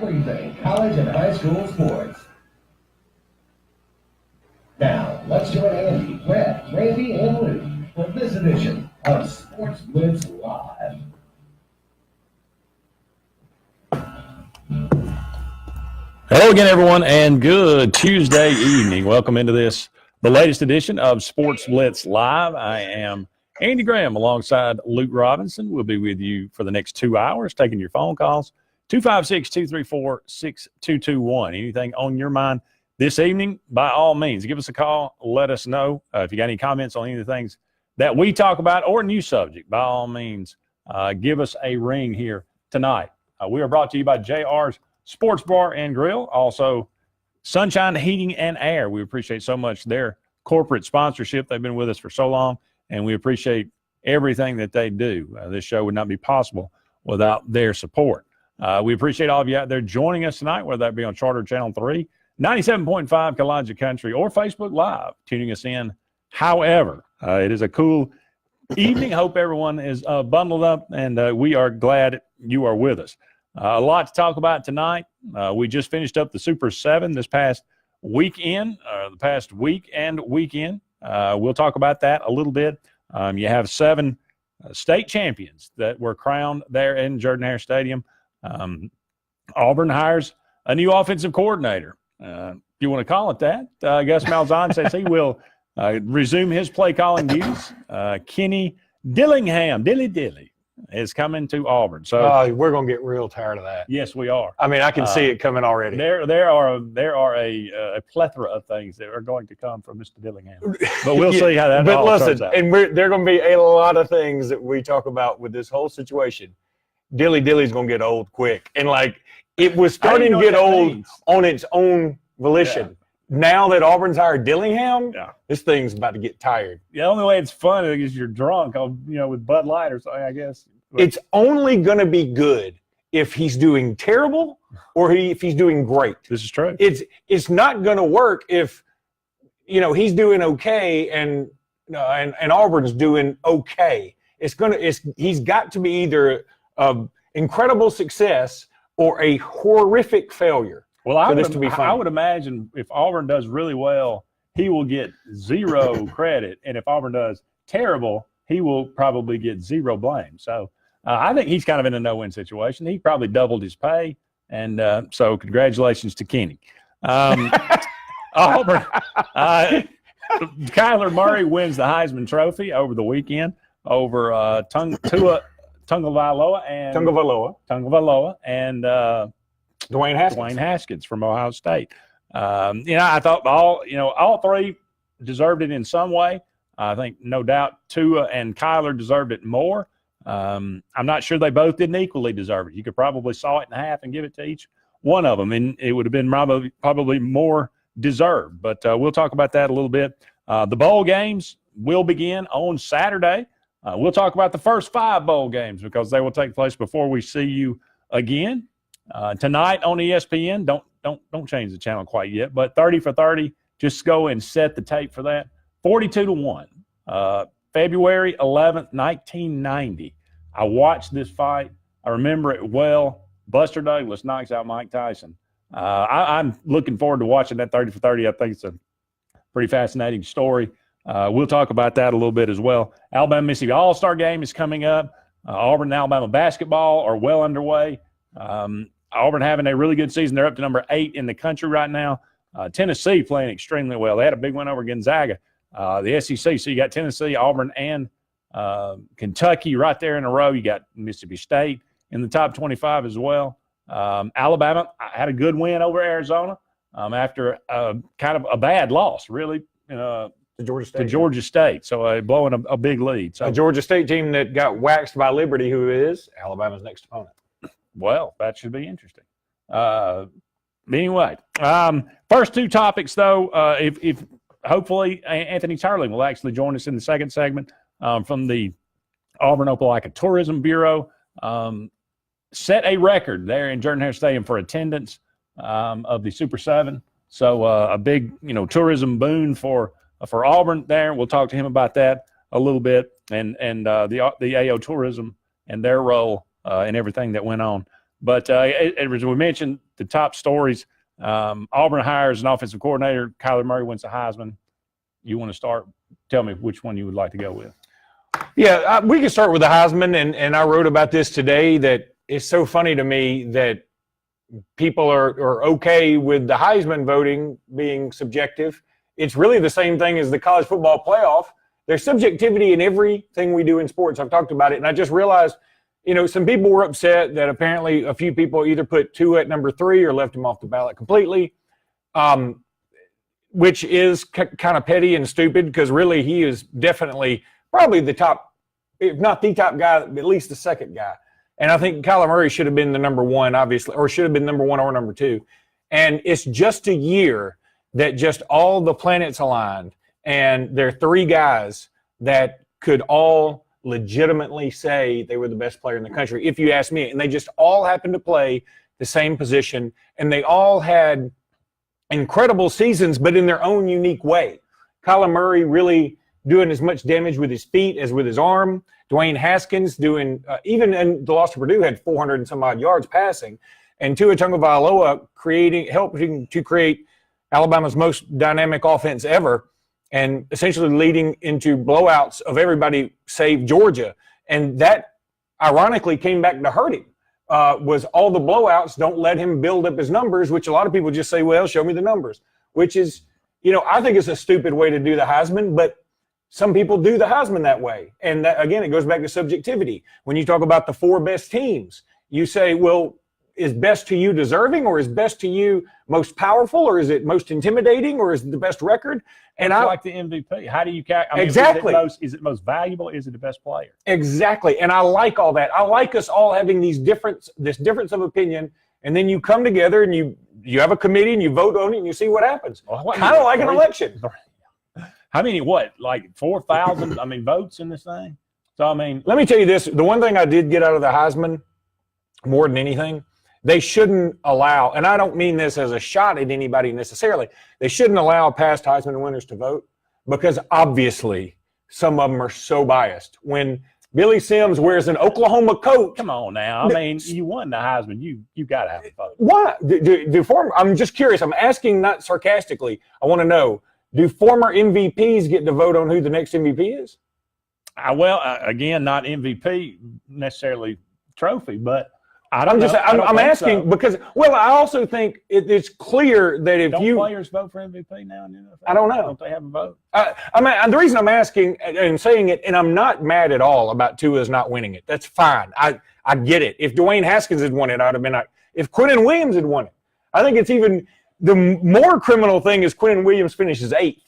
everything college and high school sports. Now, let's join Andy, Brett, Randy, and Luke for this edition of SportzBlitz Live. Hello again, everyone, and good Tuesday evening. Welcome into the latest edition of SportzBlitz Live. I am Andy Graham alongside Luke Robinson. We'll be with you for the next 2 hours, taking your phone calls, 256-234-6221. Anything on your mind this evening, by all means, give us a call. Let us know. If you got any comments on any of the things that we talk about or a new subject, by all means, give us a ring here tonight. We are brought to you by JR's Sports Bar and Grill, also Sunshine Heating and Air. We appreciate so much their corporate sponsorship. They've been with us for so long, and we appreciate everything that they do. This show would not be possible without their support. We appreciate all of you out there joining us tonight, whether that be on Charter Channel 3, 97.5 Kalijah Country, or Facebook Live, tuning us in. However, it is a cool evening. Hope everyone is bundled up, and we are glad you are with us. A lot to talk about tonight. We just finished up the Super 7 this past weekend, the past week and weekend. We'll talk about that a little bit. You have 7 state champions that were crowned there in Jordan-Hare Stadium. Auburn hires a new offensive coordinator. If you want to call it that. Gus Malzahn says he will resume his play calling duties. Kenny Dillingham, Dilly, is coming to Auburn. So we're going to get real tired of that. Yes, we are. I mean, I can see it coming already. There are a plethora of things that are going to come from Mr. Dillingham, but we'll see how that all turns out. And there are going to be a lot of things that we talk about with this whole situation. Dilly's going to get old quick, and like it was starting to get old on its own volition. Yeah. Now that Auburn's hired Dillingham, this thing's about to get tired. The only way it's fun is you're drunk, with Bud Light or something, I guess. But it's only going to be good if he's doing terrible or if he's doing great. This is true. It's not going to work if he's doing okay and Auburn's doing okay. He's got to be either incredible success or a horrific failure. Well, I would imagine if Auburn does really well, he will get 0 credit. And if Auburn does terrible, he will probably get 0 blame. So I think he's kind of in a no-win situation. He probably doubled his pay. And so congratulations to Kenny. Auburn, Kyler Murray wins the Heisman Trophy over the weekend over Tagovailoa and Dwayne Haskins from Ohio State. I thought all 3 deserved it in some way. I think no doubt Tua and Kyler deserved it more. I'm not sure they both didn't equally deserve it. You could probably saw it in half and give it to each one of them, and it would have been probably more deserved. But we'll talk about that a little bit. The bowl games will begin on Saturday. We'll talk about the first 5 bowl games because they will take place before we see you again. Tonight on ESPN, don't change the channel quite yet, but 30 for 30, just go and set the tape for that. 42-1, February 11th, 1990. I watched this fight. I remember it well. Buster Douglas knocks out Mike Tyson. I'm looking forward to watching that 30 for 30. I think it's a pretty fascinating story. We'll talk about that a little bit as well. Alabama-Mississippi All-Star Game is coming up. Auburn and Alabama basketball are well underway. Auburn having a really good season. They're up to number 8 in the country right now. Tennessee playing extremely well. They had a big win over Gonzaga, the SEC. So you got Tennessee, Auburn, and Kentucky right there in a row. You got Mississippi State in the top 25 as well. Alabama had a good win over Arizona after kind of a bad loss, really, to Georgia State. So blowing a big lead. So a Georgia State team that got waxed by Liberty, who is Alabama's next opponent. Well, that should be interesting. Anyway, first 2 topics, though, if hopefully Anthony Turling will actually join us in the second segment from the Auburn-Opelika Tourism Bureau. Set a record there in Jordan-Hare Stadium for attendance of the Super 7. So a big, tourism boon for Auburn there. We'll talk to him about that a little bit and the AO Tourism and their role and everything that went on But as we mentioned, the top stories, Auburn hires an offensive coordinator. Kyler Murray wins the Heisman. You want to start? Tell me which one you would like to go with. Yeah, we can start with the Heisman, and I wrote about this today that it's so funny to me that people are okay with the Heisman voting being subjective. It's really the same thing as the college football playoff. There's subjectivity in everything we do in sports. I've talked about it, and I just realized, some people were upset that apparently a few people either put Tua at number 3 or left him off the ballot completely, which is kind of petty and stupid because really he is definitely probably the top, if not the top guy, at least the second guy. And I think Kyler Murray should have been the number 1, obviously, or should have been number 1 or number 2. And it's just a year that just all the planets aligned. And there are 3 guys that could all legitimately say they were the best player in the country, if you ask me. And they just all happened to play the same position. And they all had incredible seasons, but in their own unique way. Kyler Murray really doing as much damage with his feet as with his arm. Dwayne Haskins doing, even in the loss to Purdue, had 400 and some odd yards passing. And Tua Tagovailoa helping to create Alabama's most dynamic offense ever, and essentially leading into blowouts of everybody save Georgia. And that, ironically, came back to hurt him, was all the blowouts don't let him build up his numbers, which a lot of people just say, well, show me the numbers, which is, I think it's a stupid way to do the Heisman, but some people do the Heisman that way. And that, again, it goes back to subjectivity. When you talk about the 4 best teams, you say, well, is best to you deserving, or is best to you most powerful, or is it most intimidating, or is it the best record? And I like the MVP. How do you calculate? Exactly. Is it most valuable? Is it the best player? Exactly. And I like all that. I like us all having this difference of opinion, and then you come together and you have a committee and you vote on it and you see what happens. Kind of like an election. How many, like 4,000, votes in this thing? So, let me tell you this. The one thing I did get out of the Heisman more than anything, they shouldn't allow, and I don't mean this as a shot at anybody necessarily, they shouldn't allow past Heisman winners to vote, because obviously some of them are so biased. When Billy Sims wears an Oklahoma coat. Come on now. You won the Heisman. You got to have a vote. Why? I'm just curious. I'm asking not sarcastically. I want to know, do former MVPs get to vote on who the next MVP is? Again, not MVP necessarily trophy, but I'm asking so. Because, I also think it's clear that if don't players vote for MVP now in the NFL? I don't know. Don't they have a vote? The reason I'm asking and saying it, and I'm not mad at all about Tua's not winning it. That's fine. I get it. If Dwayne Haskins had won it, I'd have been like, if Quinnen Williams had won it. I think it's even the more criminal thing is Quinnen Williams finishes 8th.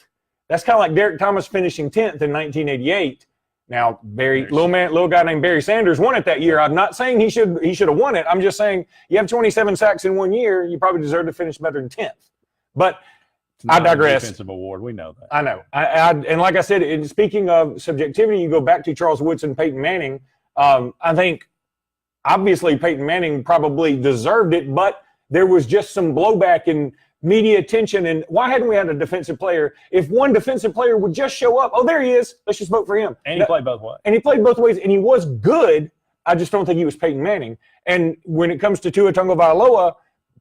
That's kind of like Derek Thomas finishing 10th in 1988. Now, little guy named Barry Sanders won it that year. I'm not saying he should have won it. I'm just saying you have 27 sacks in 1 year, you probably deserve to finish better than 10th. But I digress. Defensive award, we know that. I know. And like I said, speaking of subjectivity, you go back to Charles Woodson, Peyton Manning. I think obviously Peyton Manning probably deserved it, but there was just some blowback in media attention. And why hadn't we had a defensive player? If one defensive player would just show up, oh, there he is, let's just vote for him. And he played both ways. And he played both ways, and he was good. I just don't think he was Peyton Manning. And when it comes to Tua Tagovailoa,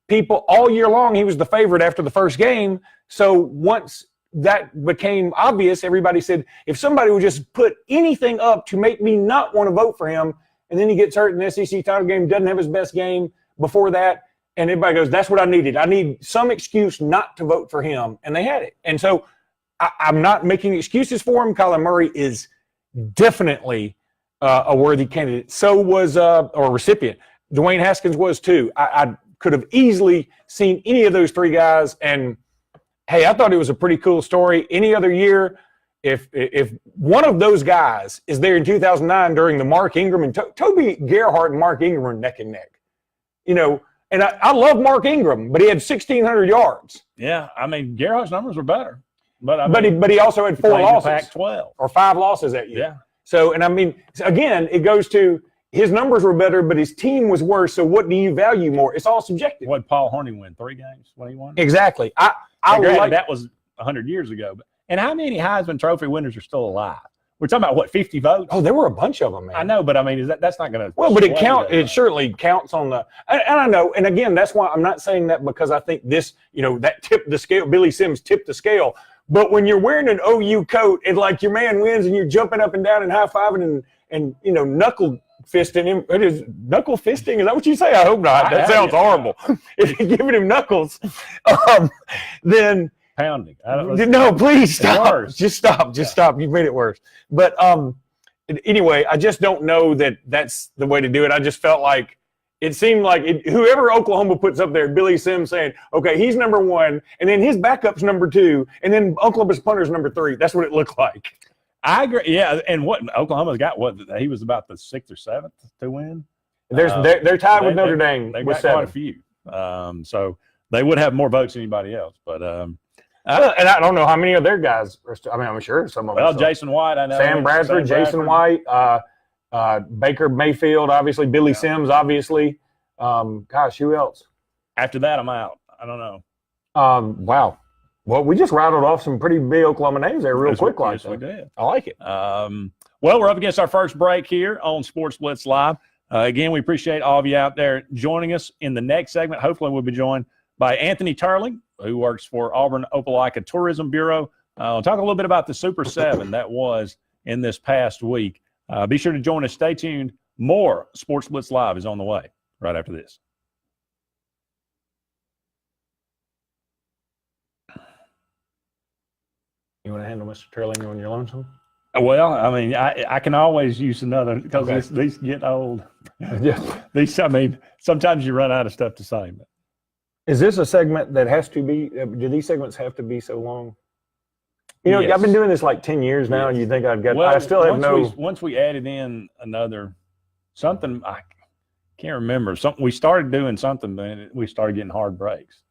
people all year long, he was the favorite after the first game. So once that became obvious, everybody said, if somebody would just put anything up to make me not want to vote for him, and then he gets hurt in the SEC title game, doesn't have his best game before that, and everybody goes, that's what I needed. I need some excuse not to vote for him. And they had it. And so I'm not making excuses for him. Kyler Murray is definitely a worthy candidate. So was, or recipient. Dwayne Haskins was too. I could have easily seen any of those 3 guys. And, hey, I thought it was a pretty cool story. Any other year, if one of those guys is there in 2009 during the Mark Ingram and Toby Gerhart and Mark Ingram were neck and neck. And I love Mark Ingram, but he had 1,600 yards. Yeah, Gerhardt's numbers were better. But he also had 4 losses. Pac-12. Or 5 losses that year. Yeah. So, again, it goes to his numbers were better, but his team was worse. So what do you value more? It's all subjective. What did Paul Hornung win? 3 games when he won? Exactly. That was 100 years ago. And how many Heisman Trophy winners are still alive? we're talking about what, 50 votes? Oh, there were a bunch of them, man. I know, but I mean, that's not going to. Well, but it certainly counts on the, and I know, and again, that's why I'm not saying that because I think this, that tipped the scale. Billy Sims tipped the scale. But when you're wearing an OU coat and like your man wins and you're jumping up and down and high fiving and knuckle fisting him, it is knuckle fisting. Is that what you say? I hope not. That sounds horrible. If you're giving him knuckles, then pounding. No, please stop. Just stop. Just stop. You've made it worse. But anyway, I just don't know that that's the way to do it. I just felt like it seemed like whoever Oklahoma puts up there, Billy Sims saying, okay, he's number 1, and then his backup's number 2, and then Oklahoma's punter's number 3. That's what it looked like. I agree. Yeah, and what Oklahoma's got, he was about the 6th or 7th to win. They're tied with Notre Dame. They with got 7. quite a few. So they would have more votes than anybody else. But and I don't know how many of their guys are still. I mean, I'm sure some of them. Well, Jason White, I know. Sam Bradford, Jason White, Baker Mayfield, obviously. Billy Sims, obviously. Gosh, who else? After that, I'm out. I don't know. Wow. Well, we just rattled off some pretty big Oklahoma names there real quick. Yes, we did. I like it. Well, we're up against our first break here on SportzBlitz Live. Again, we appreciate all of you out there joining us. In the next segment, hopefully we'll be joined by Anthony Turling, who works for Auburn Opelika Tourism Bureau. We'll talk a little bit about the Super 7 that was in this past week. Be sure to join us. Stay tuned. More SportzBlitz Live is on the way right after this. You want to handle Mr. Turling on your lonesome? Well, I mean, I can always use another because Okay. these get old. Yeah. I mean, sometimes you run out of stuff to say. But. Is this a segment that has to be? Do these segments have to be so long? Yes. I've been doing this like 10 years now, and you think I've got? Well, I still have no. Once we added in something I can't remember. Something we started doing something, but we started getting hard breaks.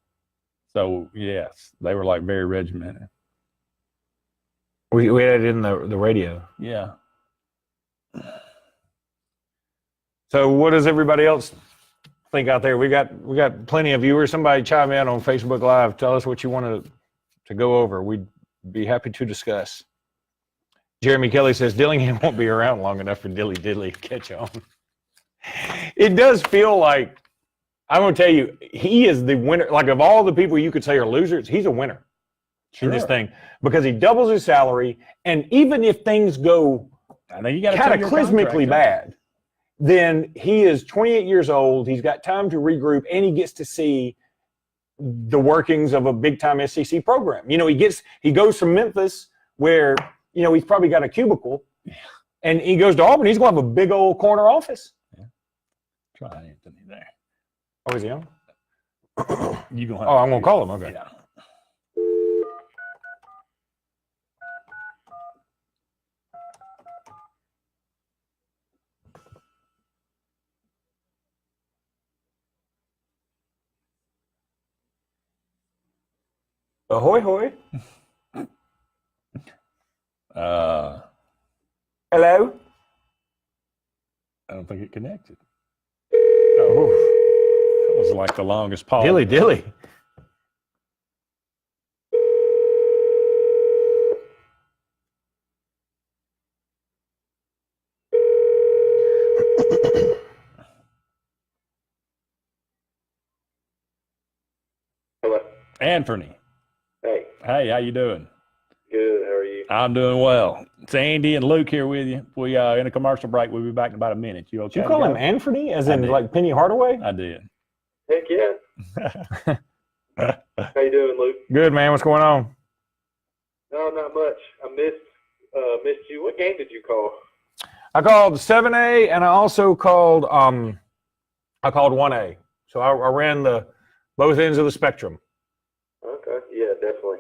So yes, they were like very regimented. We added in the radio. Yeah. So what does everybody else think out there? We got plenty of viewers. Somebody chime in on Facebook Live. Tell us what you want to go over. We'd be happy to discuss. Jeremy Kelly says Dillingham won't be around long enough for Dilly Diddley to catch on. It does feel like, I'm going to tell you, he is the winner. Like of all the people you could say are losers, he's a winner in this thing because he doubles his salary. And even if things go cataclysmically bad, then he is 28 years old. He's got time to regroup, and he gets to see the workings of a big-time SEC program. He goes from Memphis where, he's probably got a cubicle, and he goes to Auburn. He's going to have a big old corner office. Yeah. Try Anthony there. Oh, is he on? I'm going to call him. Okay. Yeah. Ahoy, hoy. Hello? I don't think it connected. Oh, that was like the longest pause. Dilly. Hello. Anthony. Hey, how you doing? Good. How are you? I'm doing well. It's Andy and Luke here with you. We in a commercial break. We'll be back in about a minute. You okay? Did you call him Anthony, as in like Penny Hardaway? I did. Heck yeah. How you doing, Luke? Good, man. What's going on? No, not much. I missed you. What game did you call? I called 7A, and I also called 1A. So I ran both ends of the spectrum. Okay. Yeah, definitely.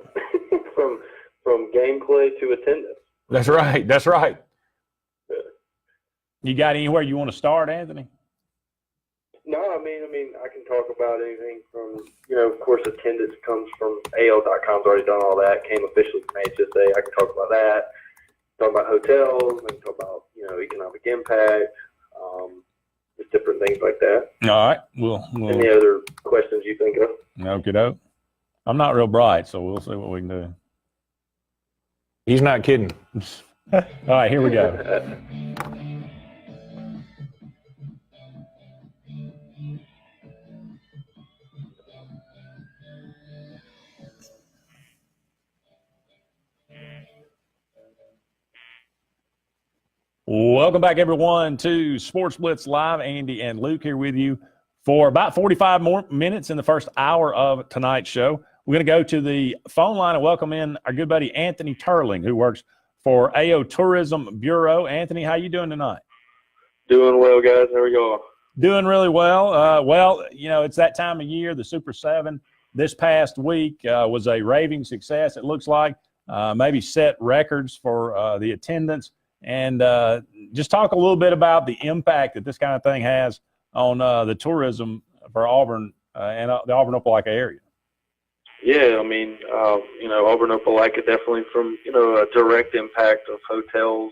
from gameplay to attendance. That's right. You got anywhere you want to start, Anthony? No, I mean, I can talk about anything from, of course, attendance comes from AL.com's already done all that. Came officially from HSA. I can talk about that. Talk about hotels. I can talk about, economic impact. Just different things like that. All right. We'll Any other questions you think of? Okie doke. I'm not real bright, so we'll see what we can do. He's not kidding. All right, here we go. Welcome back, everyone, to Sports Blitz Live. Andy and Luke here with you for about 45 more minutes in the first hour of tonight's show. We're going to go to the phone line and welcome in our good buddy Anthony Turling, who works for AO Tourism Bureau. Anthony, how you doing tonight? Doing well, guys. How are y'all? Doing really well. Well, you know, it's that time of year. The Super 7 this past week was a raving success, it looks like. Maybe set records for the attendance. And just talk a little bit about the impact that this kind of thing has on the tourism for Auburn and the Auburn-Opelika area. Yeah, I mean, Auburn-Opelika definitely from, a direct impact of hotels,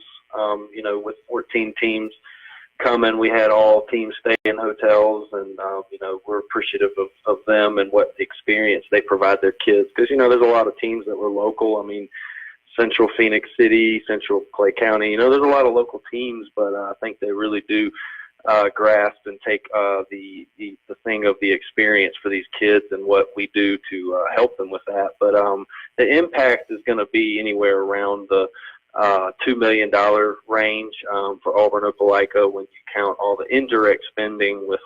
with 14 teams coming. We had all teams stay in hotels, and, we're appreciative of them and what experience they provide their kids. Because, there's a lot of teams that were local. I mean, Central Phoenix City, Central Clay County. There's a lot of local teams, but I think they really do grasp and take the thing of the experience for these kids and what we do to help them with that. But the impact is going to be anywhere around the $2 million range for Auburn-Opelika when you count all the indirect spending with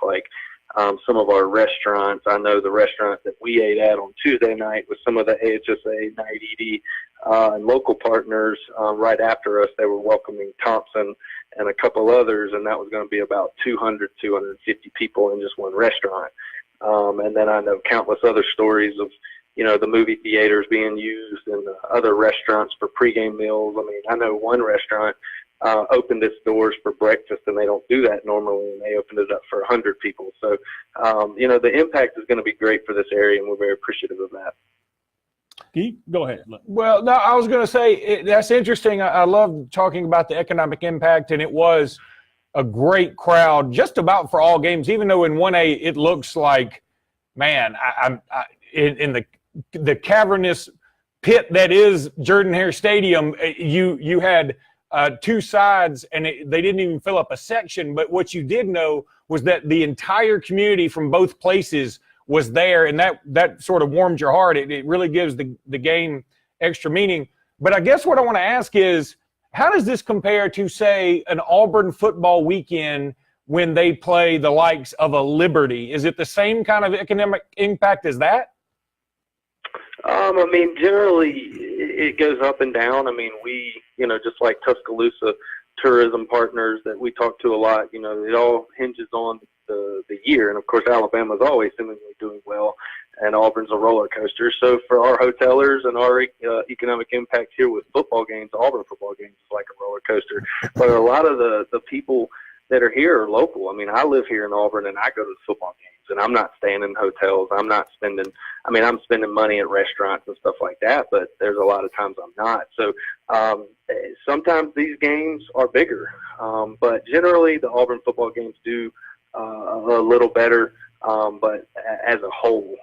some of our restaurants. I know the restaurant that we ate at on Tuesday night with some of the AHSA, Night Edie, and local partners right after us. They were welcoming Thompson and a couple others, and that was going to be about 250 people in just one restaurant. And then I know countless other stories of, the movie theaters being used and other restaurants for pregame meals. I mean, I know one restaurant opened its doors for breakfast, and they don't do that normally, and they opened it up for 100 people. So, the impact is going to be great for this area, and we're very appreciative of that. Go ahead. Well, no, I was going to say that's interesting. I love talking about the economic impact, and it was a great crowd just about for all games, even though in 1A it looks like, man, in the cavernous pit that is Jordan-Hare Stadium, you had two sides, and they didn't even fill up a section. But what you did know was that the entire community from both places was there, and that sort of warmed your heart. It really gives the game extra meaning. But I guess what I want to ask is, how does this compare to, say, an Auburn football weekend when they play the likes of a Liberty? Is it the same kind of economic impact as that? I mean, generally it goes up and down. I mean, we, just like Tuscaloosa tourism partners that we talk to a lot, it all hinges on the year. And, of course, Alabama's always seemingly doing well, and Auburn's a roller coaster. So for our hotelers and our economic impact here with football games, Auburn football games is like a roller coaster. But a lot of the people that are here are local. I mean, I live here in Auburn, and I go to the football games, and I'm not staying in hotels. I'm spending money at restaurants and stuff like that, but there's a lot of times I'm not. So sometimes these games are bigger, but generally the Auburn football games do a little better, but as a whole,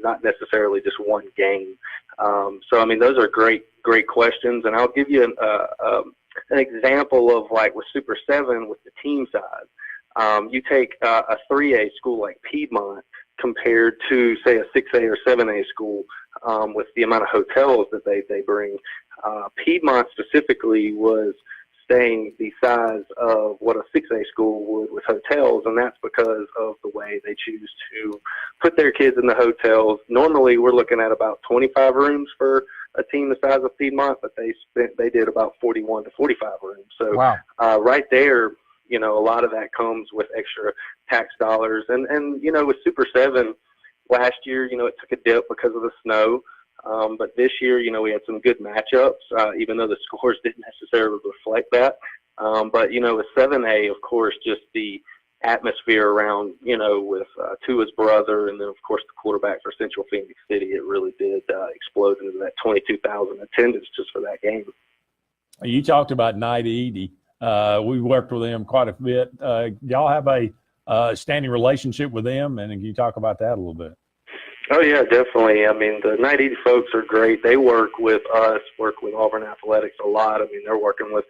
not necessarily just one game. So, I mean, those are great questions, and I'll give you an example of, like, with Super 7 with the team size. You take a 3A school like Piedmont compared to, say, a 6A or 7A school with the amount of hotels that they bring. Piedmont specifically was staying the size of what a 6A school would with hotels, and that's because of the way they choose to put their kids in the hotels. Normally, we're looking at about 25 rooms for a team the size of Piedmont, but they did about 41 to 45 rooms. So wow. Right there, a lot of that comes with extra tax dollars. And with Super 7 last year, it took a dip because of the snow. But this year, we had some good matchups, even though the scores didn't necessarily reflect that. But, with 7A, of course, just the atmosphere around, with Tua's brother and then, of course, the quarterback for Central Phoenix City, it really did explode into that 22,000 attendance just for that game. You talked about Night Edie. We worked with them quite a bit. Y'all have a standing relationship with them, and can you talk about that a little bit? Oh yeah, definitely. I mean, the 980 folks are great. They work with us, work with Auburn Athletics a lot. I mean, they're working with,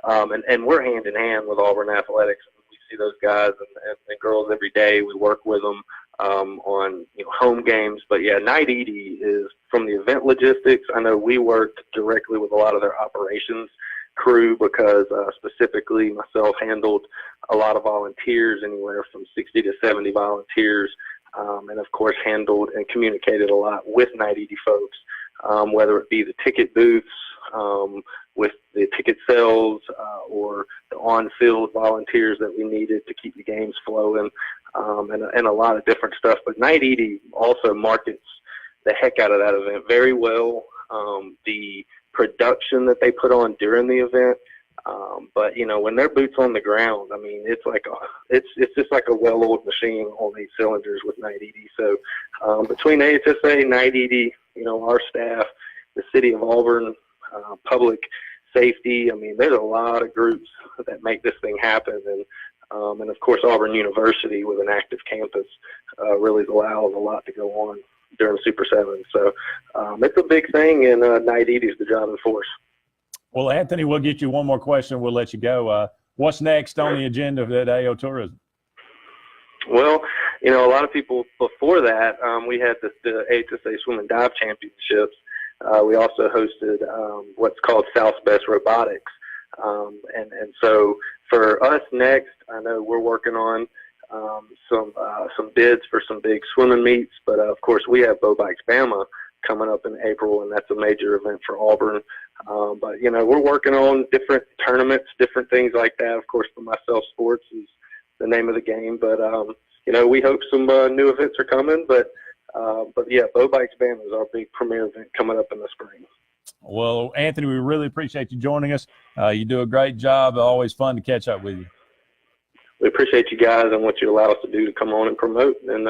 and we're hand in hand with Auburn Athletics. We see those guys and girls every day. We work with them on home games. But yeah, 980 is from the event logistics. I know we worked directly with a lot of their operations crew because specifically myself handled a lot of volunteers, anywhere from 60 to 70 volunteers. And of course handled and communicated a lot with 980 folks, whether it be the ticket booths, with the ticket sales, or the on-field volunteers that we needed to keep the games flowing, and a lot of different stuff. But 980 also markets the heck out of that event very well. The production that they put on during the event, but when they're boots on the ground, I mean, it's just like a well-oiled machine on 8 cylinders with 980. So between AHSA, 980, our staff, the city of Auburn, public safety, I mean, there's a lot of groups that make this thing happen, and of course Auburn University with an active campus really allows a lot to go on during Super 7. So it's a big thing, and 980 is the driving force. Well, Anthony, we'll get you one more question. We'll let you go. What's next on the agenda for that AO Tourism? Well, a lot of people before that, we had the HSA Swim and Dive Championships. We also hosted what's called South Best Robotics. And so for us next, I know we're working on some bids for some big swimming meets, but of course we have Bow Bikes Bama coming up in April, and that's a major event for Auburn. But we're working on different tournaments, different things like that. Of course, for myself, sports is the name of the game. But we hope some new events are coming. But yeah, Bow Bikes Bama is our big premier event coming up in the spring. Well, Anthony, we really appreciate you joining us. You do a great job. Always fun to catch up with you. We appreciate you guys and what you allow us to do to come on and promote. And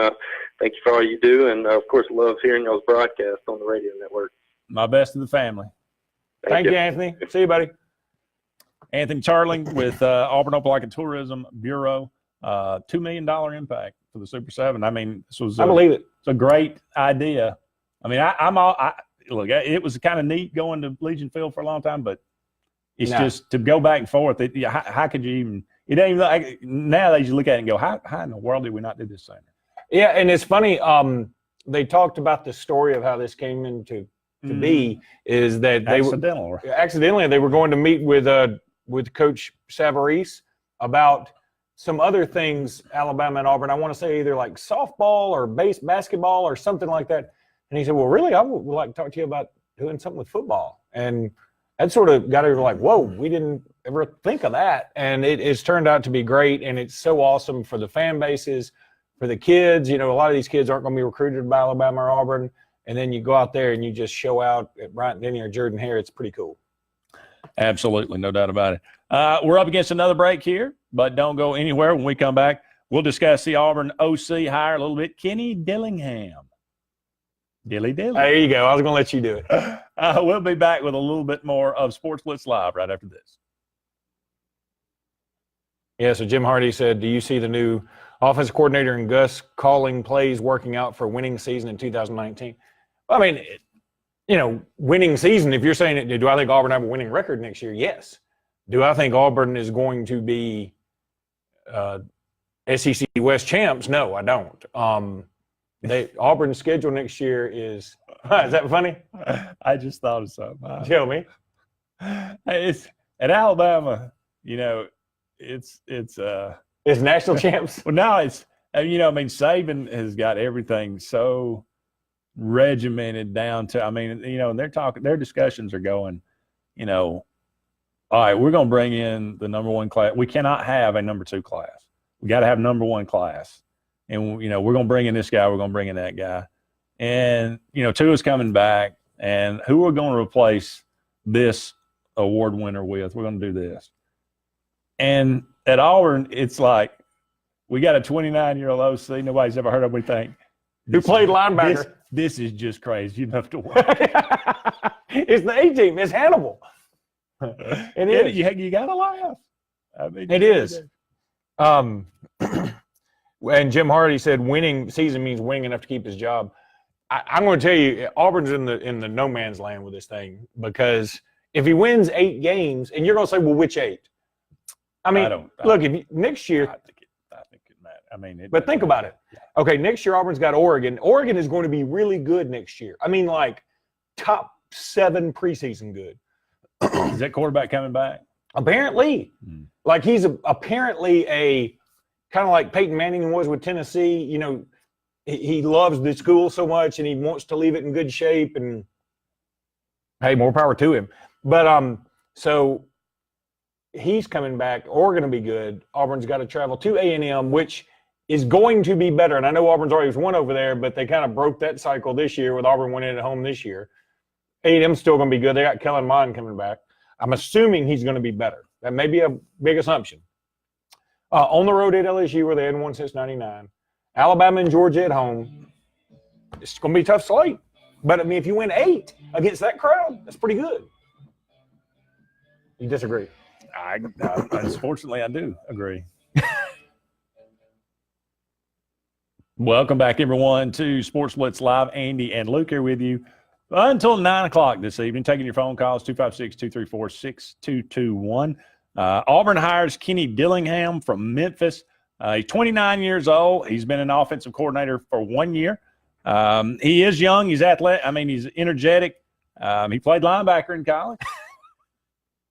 thank you for all you do. And, of course, love hearing y'all's broadcast on the radio network. My best to the family. Thank you, Anthony. See you, buddy. Anthony Charling with Auburn Opelika Tourism Bureau. $2 million impact for the Super 7. I mean, I believe it. It's a great idea. I mean, look, it was kind of neat going to Legion Field for a long time, but it's just to go back and forth. How could you even – it ain't even like nowadays you look at it and go, how in the world did we not do this sooner? Yeah, and it's funny. They talked about the story of how this came into to be is that they accidentally they were going to meet with Coach Savarese about some other things, Alabama and Auburn. I want to say either like softball or basketball or something like that. And he said, well, really, I would like to talk to you about doing something with football. And that sort of got everyone like, whoa, we didn't ever think of that. And it's turned out to be great. And it's so awesome for the fan bases, for the kids. A lot of these kids aren't going to be recruited by Alabama or Auburn. And then you go out there and you just show out at Bryant Denny or Jordan Hare. It's pretty cool. Absolutely. No doubt about it. We're up against another break here, but don't go anywhere. When we come back, we'll discuss the Auburn OC hire a little bit. Kenny Dillingham. Dilly. There you go. I was going to let you do it. We'll be back with a little bit more of SportzBlitz Live right after this. Yeah, so Jim Hardy said, do you see the new offensive coordinator and Gus calling plays working out for winning season in 2019? Well, I mean, winning season, if you're saying, do I think Auburn have a winning record next year? Yes. Do I think Auburn is going to be SEC West champs? No, I don't. Auburn's schedule next year is that funny? I just thought of something. Tell me. It's at Alabama, it's national champs. Well, now it's Saban has got everything so regimented down to, and their discussions are going, all right, we're going to bring in the number one class. We cannot have a number two class. We got to have number one class. And, we're going to bring in this guy. We're going to bring in that guy. And, Tua's coming back. And who we're going to replace this award winner with, we're going to do this. And at Auburn, it's like we got a 29-year-old OC. Nobody's ever heard of him. We think. Who played linebacker. This is just crazy enough to watch. It's the A-team. It's Hannibal. It is. You got to laugh. It is. And Jim Hardy said winning season means winning enough to keep his job. I'm going to tell you, Auburn's in the no man's land with this thing, because if he wins 8 games, and you're going to say, well, which 8? I mean, next year. I think it matters. I mean, but think about it. Okay, next year Auburn's got Oregon. Oregon is going to be really good next year. I mean, like top 7 preseason good. Is that quarterback coming back? Apparently. Like he's apparently a kind of like Peyton Manning was with Tennessee. You know, he loves the school so much and he wants to leave it in good shape. And hey, more power to him. But so he's coming back. Oregon will be good. Auburn's got to travel to A&M, which is going to be better. And I know Auburn's always won over there, but they kind of broke that cycle this year with Auburn winning at home this year. A&M's still going to be good. They got Kellen Mond coming back. I'm assuming he's going to be better. That may be a big assumption. On the road at LSU, where they hadn't won since '99. Alabama and Georgia at home. It's going to be a tough slate. But, I mean, if you win 8 against that crowd, that's pretty good. You disagree? Unfortunately, I do agree. Welcome back, everyone, to Sports Blitz Live. Andy and Luke here with you until 9 o'clock this evening, taking your phone calls, 256-234-6221. Auburn hires Kenny Dillingham from Memphis. He's 29 years old. He's been an offensive coordinator for 1 year. He is young. He's athletic. I mean, he's energetic. He played linebacker in college.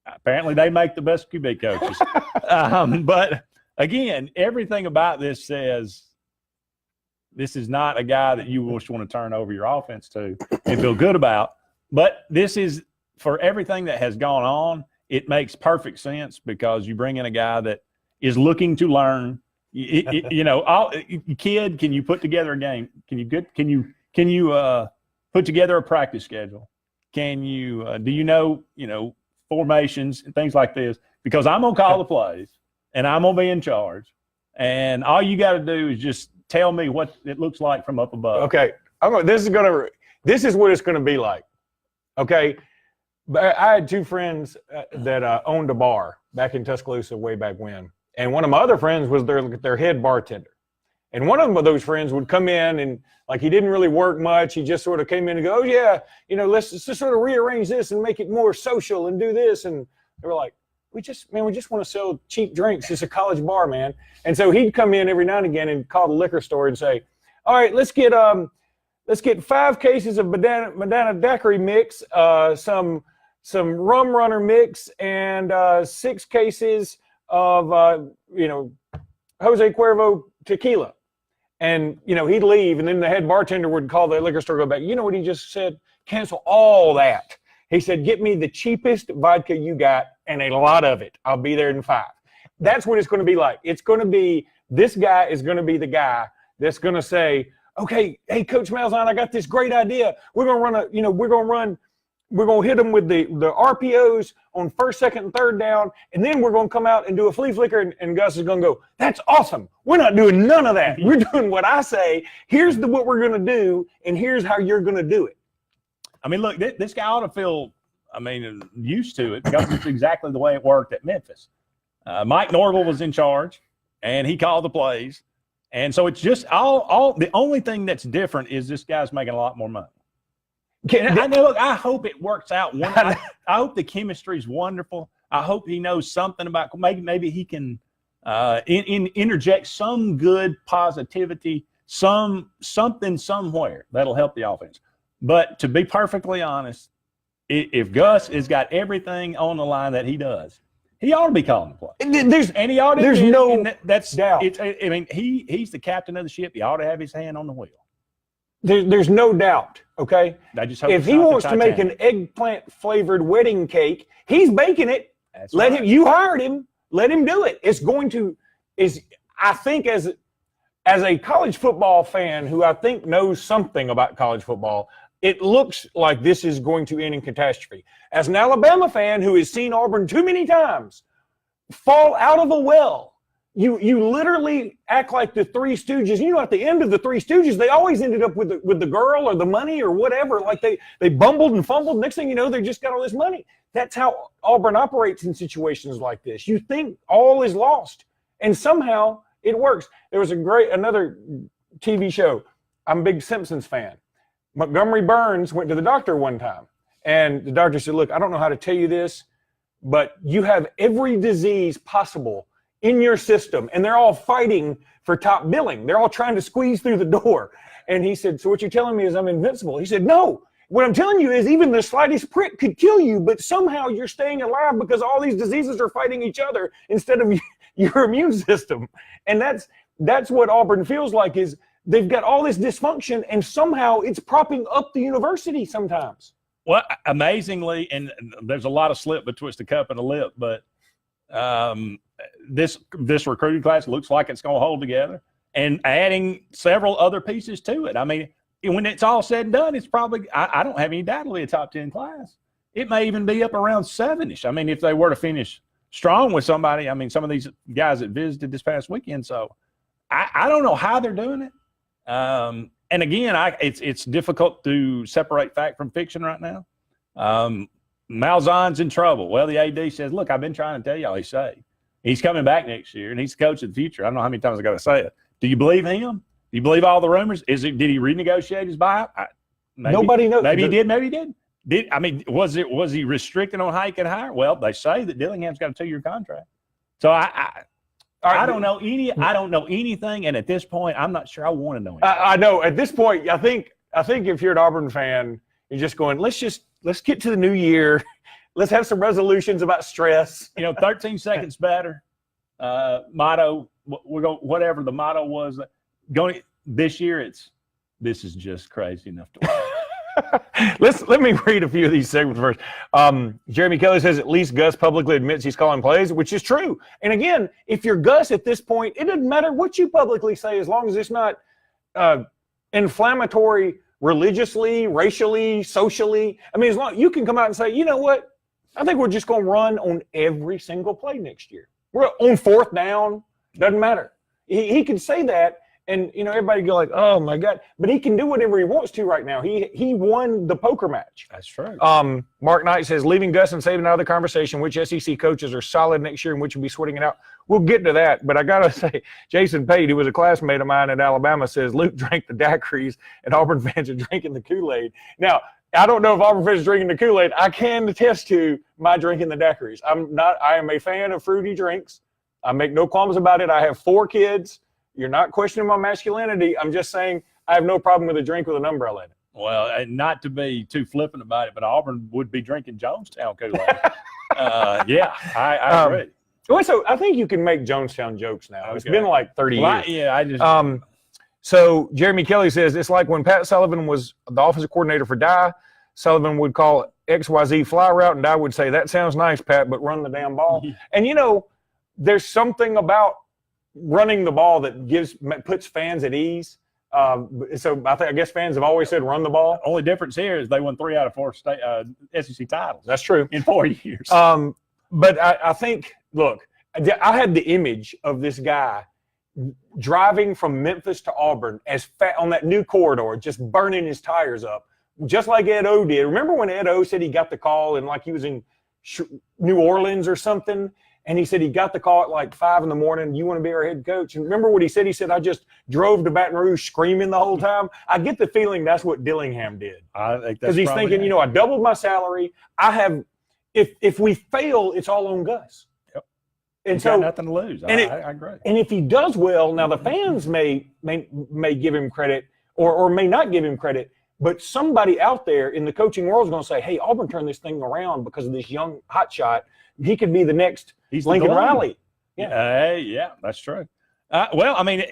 Apparently, they make the best QB coaches. But, again, everything about this says this is not a guy that you just want to turn over your offense to and feel good about. But this is, for everything that has gone on, it makes perfect sense because you bring in a guy that is looking to learn. Kid, can you put together a game? Can you put together a practice schedule? Can you do you know formations and things like this? Because I'm gonna call the plays and I'm gonna be in charge, and all you got to do is just tell me what it looks like from up above. Okay, this is what it's gonna be like. Okay. But I had 2 friends that owned a bar back in Tuscaloosa way back when. And one of my other friends was their head bartender. And one of those friends would come in and, like, he didn't really work much. He just sort of came in and go, oh, yeah, let's just sort of rearrange this and make it more social and do this. And they were like, we just want to sell cheap drinks. It's a college bar, man. And so he'd come in every now and again and call the liquor store and say, all right, let's get 5 cases of Madonna Daiquiri mix, some rum runner mix, and 6 cases of Jose Cuervo tequila. And he'd leave, and then the head bartender would call the liquor store, go back, you know what he just said? Cancel all that. He said, get me the cheapest vodka you got and a lot of it. I'll be there in 5. That's what it's going to be like. It's going to be, this guy is going to be the guy that's going to say, okay, hey, Coach Malzahn, I got this great idea. We're going to we're going to hit them with the RPOs on 1st, 2nd, and 3rd down, and then we're going to come out and do a flea flicker, and Gus is going to go, that's awesome. We're not doing none of that. We're doing what I say. Here's what we're going to do, and here's how you're going to do it. I mean, look, this guy ought to feel, used to it because it's exactly the way it worked at Memphis. Mike Norvell was in charge, and he called the plays. And so it's just the only thing that's different is this guy's making a lot more money. I hope it works out. I hope the chemistry is wonderful. I hope he knows something about maybe he can interject some good positivity, something somewhere that'll help the offense. But to be perfectly honest, if Gus has got everything on the line that he does, he ought to be calling the play. There's no doubt. He's the captain of the ship. He ought to have his hand on the wheel. There's no doubt, okay? If he wants to make an eggplant-flavored wedding cake, he's baking it. That's right. You hired him. Let him do it. I think as a college football fan who I think knows something about college football, it looks like this is going to end in catastrophe. As an Alabama fan who has seen Auburn too many times fall out of a well, you literally act like the Three Stooges. At the end of the Three Stooges, they always ended up with the girl or the money or whatever. Like they bumbled and fumbled. Next thing you know, they just got all this money. That's how Auburn operates in situations like this. You think all is lost, and somehow it works. There was another TV show. I'm a big Simpsons fan. Montgomery Burns went to the doctor one time, and the doctor said, look, I don't know how to tell you this, but you have every disease possible in your system, and they're all fighting for top billing. They're all trying to squeeze through the door. And he said, so what you're telling me is I'm invincible? He said, no. What I'm telling you is even the slightest prick could kill you, but somehow you're staying alive because all these diseases are fighting each other instead of your immune system. And that's what Auburn feels like, is they've got all this dysfunction and somehow it's propping up the university sometimes. Well, amazingly, and there's a lot of slip betwixt the cup and the lip, but this recruiting class looks like it's going to hold together, and adding several other pieces to it. I mean, when it's all said and done, it's probably, I don't have any doubt it'll be a top 10 class. It may even be up around 7-ish. I mean, if they were to finish strong with somebody, I mean, some of these guys that visited this past weekend. So I don't know how they're doing it. And again, it's difficult to separate fact from fiction right now. Malzahn's in trouble. Well, the AD says, look, I've been trying to tell y'all he's coming back next year, and he's the coach of the future. I don't know how many times I got to say it. Do you believe him? Do you believe all the rumors? Did he renegotiate his buyout? Nobody knows. Maybe he did. Maybe he didn't. Was he restricted on hike and hire? Well, they say that Dillingham's got a 2-year contract. So I don't know anything, and at this point, I'm not sure I want to know anything. I know at this point, I think if you're an Auburn fan, you're just going, let's get to the new year. Let's have some resolutions about stress. 13 seconds better. Motto. We're going, whatever the motto was. Going this year, this is just crazy enough to watch. Let me read a few of these segments first. Jeremy Kelly says at least Gus publicly admits he's calling plays, which is true. And again, if you're Gus at this point, it doesn't matter what you publicly say as long as it's not inflammatory religiously, racially, socially. I mean, as long you can come out and say, you know what? I think we're just going to run on every single play next year. We're on 4th down. Doesn't matter. He can say that. And, everybody go like, oh, my God. But he can do whatever he wants to right now. He won the poker match. That's true. Mark Knight says, leaving Gus and Saban out of the conversation, which SEC coaches are solid next year and which will be sweating it out. We'll get to that. But I got to say, Jason Pate, who was a classmate of mine at Alabama, says Luke drank the daiquiris and Auburn fans are drinking the Kool-Aid. Now, I don't know if Auburn fans are drinking the Kool-Aid. I can attest to my drinking the daiquiris. I am a fan of fruity drinks. I make no qualms about it. I have 4 kids. You're not questioning my masculinity. I'm just saying I have no problem with a drink with an umbrella in it. Well, not to be too flippant about it, but Auburn would be drinking Jonestown Kool-Aid. Yeah, I agree. Well, so I think you can make Jonestown jokes now. Okay. It's been like 30 years. I just. So Jeremy Kelly says it's like when Pat Sullivan was the offensive coordinator for Dye. Sullivan would call XYZ fly route, and Dye would say, "That sounds nice, Pat, but run the damn ball." And there's something about running the ball that puts fans at ease. So I guess fans have always said run the ball. Only difference here is they won 3 out of 4 state SEC titles. That's true. In 4 years. But I think, look, I had the image of this guy driving from Memphis to Auburn on that new corridor, just burning his tires up, just like Ed O did. Remember when Ed O said he got the call and like he was in New Orleans or something? And he said he got the call at like 5 a.m. You want to be our head coach? And remember what he said? He said, I just drove to Baton Rouge screaming the whole time. I get the feeling that's what Dillingham did. Because he's thinking, I doubled my salary. If we fail, it's all on Gus. Yep. And he's so got nothing to lose. I agree. And if he does well, now the fans may give him credit or may not give him credit, but somebody out there in the coaching world is going to say, hey, Auburn turned this thing around because of this young hotshot. He could be the next Lincoln Riley. Yeah, that's true. Well, I mean,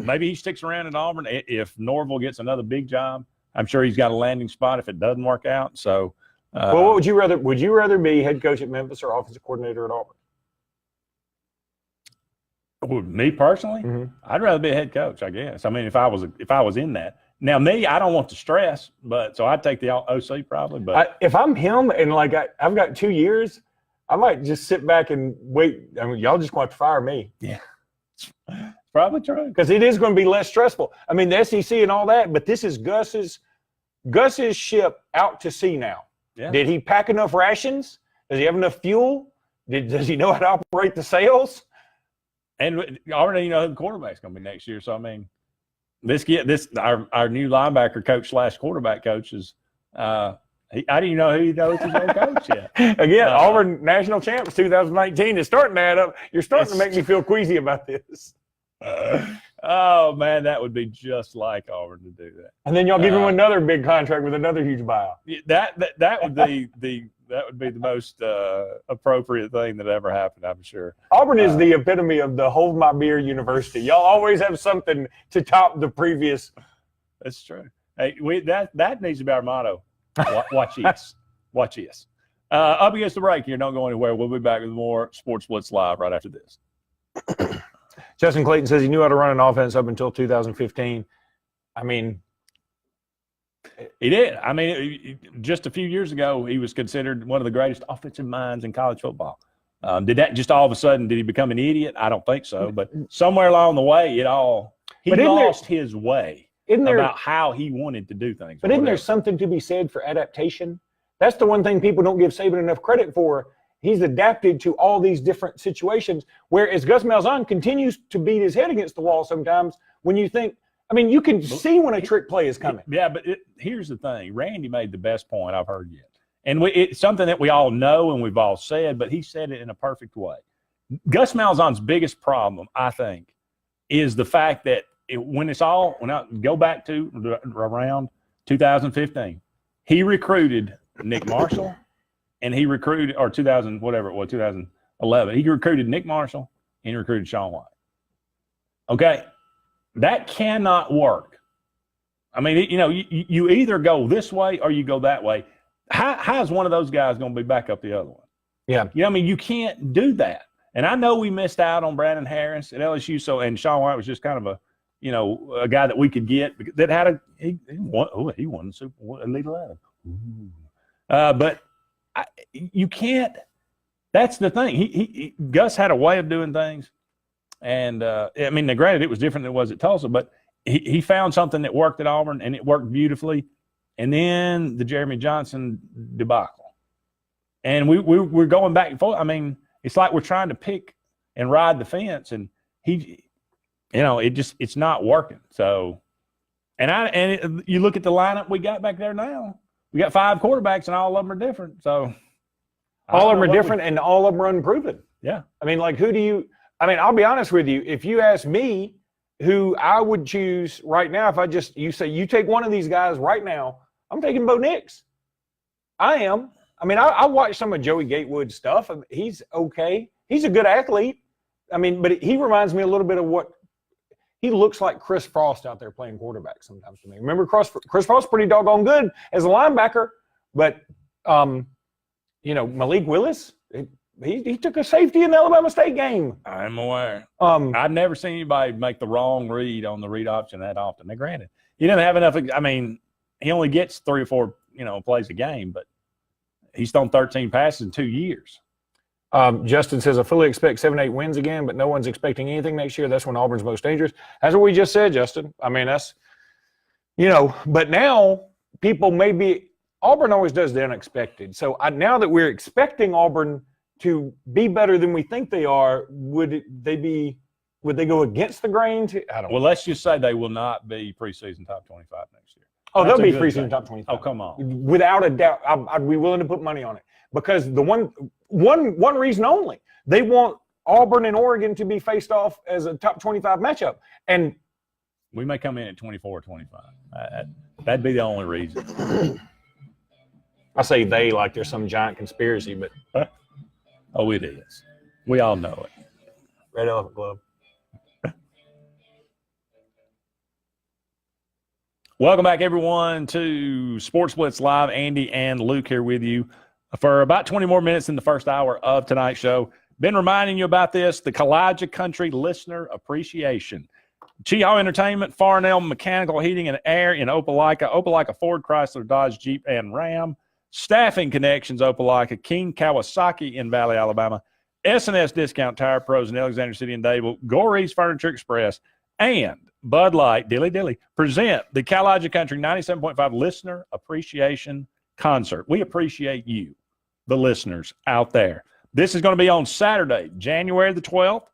maybe he sticks around in Auburn. If Norville gets another big job, I'm sure he's got a landing spot if it doesn't work out. So, well, what would you rather? Would you rather be head coach at Memphis or offensive coordinator at Auburn? Me personally, I'd rather be a head coach, I guess. I mean, if I was in that. Now, I don't want to stress, but so I'd take the OC probably. But if I'm him and like I've got 2 years. I might just sit back and wait. I mean, y'all just going to fire me. Yeah, it's probably true. Because it is going to be less stressful. I mean, the SEC and all that, but this is Gus's ship out to sea now. Yeah. Did he pack enough rations? Does he have enough fuel? Does he know how to operate the sails? And already who the quarterback's going to be next year. So, I mean, Our new linebacker coach / quarterback coach is I didn't even know who he knows his own coach yet. Again, Auburn national champs 2019 is starting to add up. You're starting to make me feel queasy about this. Oh man, that would be just like Auburn to do that. And then y'all give him another big contract with another huge buyout. That would be the most appropriate thing that ever happened, I'm sure. Auburn is the epitome of the hold my beer university. Y'all always have something to top the previous. That's true. Hey, that needs to be our motto. Watch this. Watch this. Up against the break here. Don't go anywhere. We'll be back with more Sports Blitz Live right after this. Justin Clayton says he knew how to run an offense up until 2015. I mean, he did. I mean, just a few years ago, he was considered one of the greatest offensive minds in college football. Did that just all of a sudden, did he become an idiot? I don't think so. But somewhere along the way, he lost his way about how he wanted to do things. But isn't there something to be said for adaptation? That's the one thing people don't give Saban enough credit for. He's adapted to all these different situations, whereas Gus Malzahn continues to beat his head against the wall sometimes when you think, I mean, you can see when a trick play is coming. Yeah, but here's the thing. Randy made the best point I've heard yet. And it's something that we all know and we've all said, but he said it in a perfect way. Gus Malzahn's biggest problem, I think, is the fact that when I go back to around 2015, he recruited Nick Marshall. And he recruited, or 2011, he recruited Nick Marshall and he recruited Sean White. Okay, that cannot work. I mean, you either go this way or you go that way. How is one of those guys going to be back up the other one? Yeah. I mean, you can't do that. And I know we missed out on Brandon Harris at LSU, and Sean White was just kind of a guy that we could get that had he won the Super Bowl, Elite 11. But you can't. That's the thing. Gus had a way of doing things, and I mean, granted, it was different than it was at Tulsa, but he found something that worked at Auburn, and it worked beautifully. And then the Jeremy Johnson debacle, and we're going back and forth. I mean, it's like we're trying to pick and ride the fence, and it's not working. So, you look at the lineup we got back there now. We got 5 quarterbacks, and all of them are different. So all of them are different, and all of them are unproven. Yeah. I mean, like, I'll be honest with you. If you ask me who I would choose right now, you say you take one of these guys right now, I'm taking Bo Nix. I am. I mean, I watched some of Joey Gatewood's stuff. He's okay. He's a good athlete. I mean, but he reminds me a little bit of what he looks like Chris Frost out there playing quarterback sometimes to me. Remember, Chris Frost's pretty doggone good as a linebacker, but Malik Willis, he took a safety in the Alabama State game. I'm aware. I've never seen anybody make the wrong read on the read option that often. Now, granted, he didn't have enough. I mean, he only gets 3 or 4 plays a game, but he's thrown 13 passes in 2 years. Justin says, I fully expect 7-8 wins again, but no one's expecting anything next year. That's when Auburn's most dangerous. That's what we just said, Justin. I mean, that's, but now people Auburn always does the unexpected. So now that we're expecting Auburn to be better than we think they are, would they go against the grain? I don't know. Well, let's just say they will not be preseason top 25 next year. Oh, they'll be preseason top 25. Oh, come on. Without a doubt. I'd be willing to put money on it. Because the one reason only, they want Auburn and Oregon to be faced off as a top 25 matchup. And we may come in at 24 or 25. That'd be the only reason. I say they like there's some giant conspiracy, but oh, it is. We all know it. Red Elephant Club. Welcome back, everyone, to Sports Blitz Live. Andy and Luke here with you for about 20 more minutes in the first hour of tonight's show. Been reminding you about this, the Kalijah Country Listener Appreciation. Chee-Haw Entertainment, Farnell Mechanical Heating and Air in Opelika Ford, Chrysler, Dodge, Jeep, and Ram. Staffing Connections, Opelika, King Kawasaki in Valley, Alabama. S&S Discount Tire Pros in Alexander City and Dadeville. Goree's Furniture Express. And Bud Light, Dilly, present the Kalijah Country 97.5 Listener Appreciation Concert. We appreciate you, the listeners out there. This is going to be on Saturday, January the 12th.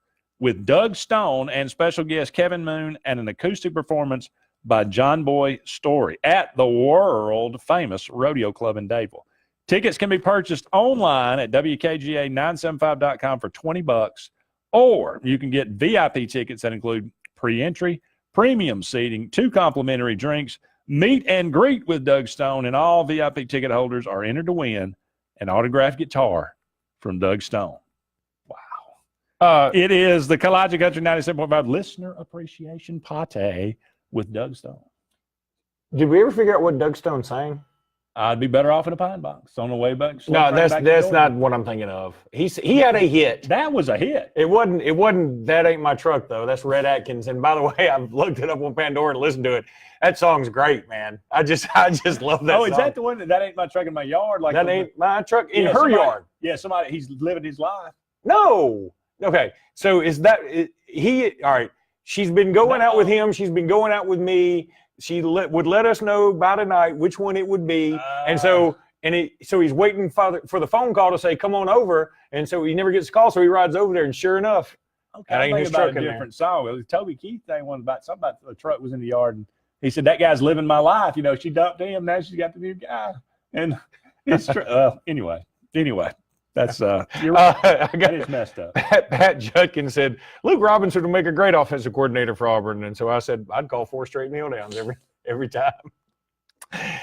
with Doug Stone and special guest Kevin Moon and an acoustic performance by John Boy Story at the world-famous Rodeo Club in Dadeville. Tickets can be purchased online at WKGA975.com for $20, or you can get VIP tickets that include pre-entry, premium seating, 2 complimentary drinks, meet and greet with Doug Stone, and all VIP ticket holders are entered to win an autographed guitar from Doug Stone. Wow. It is the Kallacha Country 97.5 Listener Appreciation Party with Doug Stone. Did we ever figure out what Doug Stone sang? I'd be better off in a pine box on the way back. No, that's not what I'm thinking of. He had a hit. That was a hit. It wasn't That Ain't My Truck, though. That's Red Atkins. And by the way, I've looked it up on Pandora and listened to it. That song's great, man. I just love that song. Oh, is that the one that ain't my truck in my yard? Like that ain't my truck in her yard. Yeah, he's living his life. No. Okay. So all right. She's been going out with him. She's been going out with me. She would let us know by tonight which one it would be. And so he's waiting for the phone call to say, come on over. And so he never gets a call. So he rides over there, and sure enough, that ain't his truck in different song. It was Toby Keith thing, one about something about the truck was in the yard. And he said, that guy's living my life. You know, she dumped him. Now she's got the new guy. And it's true. Anyway, that's you're right. That is messed up. Pat Judkins said Luke Robinson would make a great offensive coordinator for Auburn, and so I said I'd call 4 straight kneel downs every time.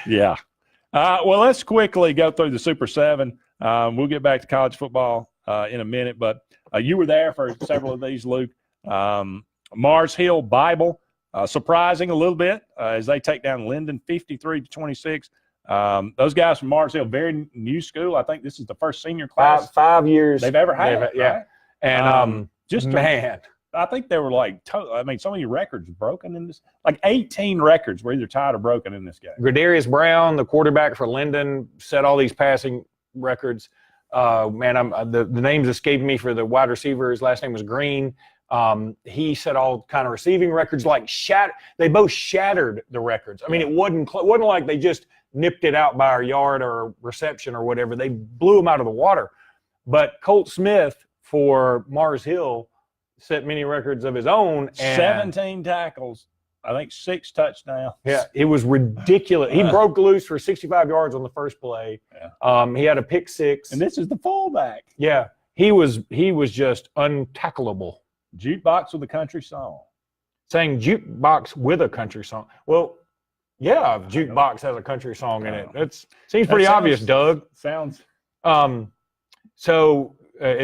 Yeah. Well, let's quickly go through the Super 7. We'll get back to college football in a minute, but you were there for several of these, Luke. Mars Hill Bible, surprising a little bit as they take down Linden 53-26. Those guys from Mars Hill, very new school. I think this is the first senior class 5 years they've ever had. Yeah, right? and man, I think they were like, so many records broken in this. Like 18 records were either tied or broken in this game. Gradarius Brown, the quarterback for Linden, set all these passing records. The names escaped me for the wide receiver. His last name was Green. He set all kind of receiving records. They both shattered the records. I mean, it wasn't like they just nipped it out by our yard or reception or whatever. They blew them out of the water. But Colt Smith for Mars Hill set many records of his own. 17 tackles, I think 6 touchdowns. Yeah, it was ridiculous. He broke loose for 65 yards on the first play. Yeah. He had a pick 6. And this is the fullback. Yeah, he was just untackleable. Jukebox with a country song. Saying jukebox with a country song. Well, yeah, jukebox has a country song in it. It seems pretty obvious, Doug. Sounds. And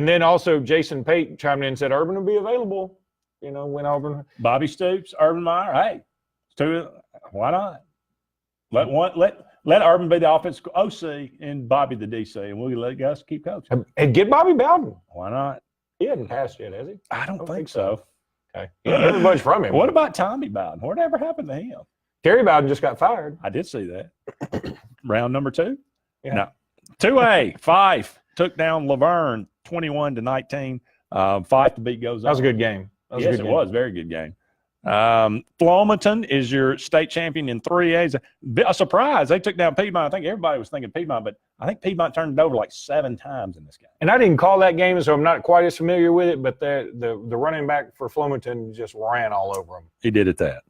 then also Jason Pate chimed in and said Urban will be available, when Auburn. Bobby Stoops, Urban Meyer. Hey, why not? Let Urban be the offensive OC and Bobby the DC, and we'll let Gus keep coaching. And get Bobby Bowden. Why not? He hasn't passed yet, has he? I don't think so. Okay. Not much from him. What about Tommy Bowden? Whatever happened to him? Terry Bowden just got fired. I did see that. Round number 2? Yeah. No. 2A, Fife took down Laverne 21-19. Fife to beat goes on. That was a good game. Yes, it was. Very good game. Flomaton is your state champion in 3A. A surprise. They took down Piedmont. I think everybody was thinking Piedmont, but I think Piedmont turned it over like 7 times in this game. And I didn't call that game, so I'm not quite as familiar with it, but the running back for Flomaton just ran all over him. He did it that.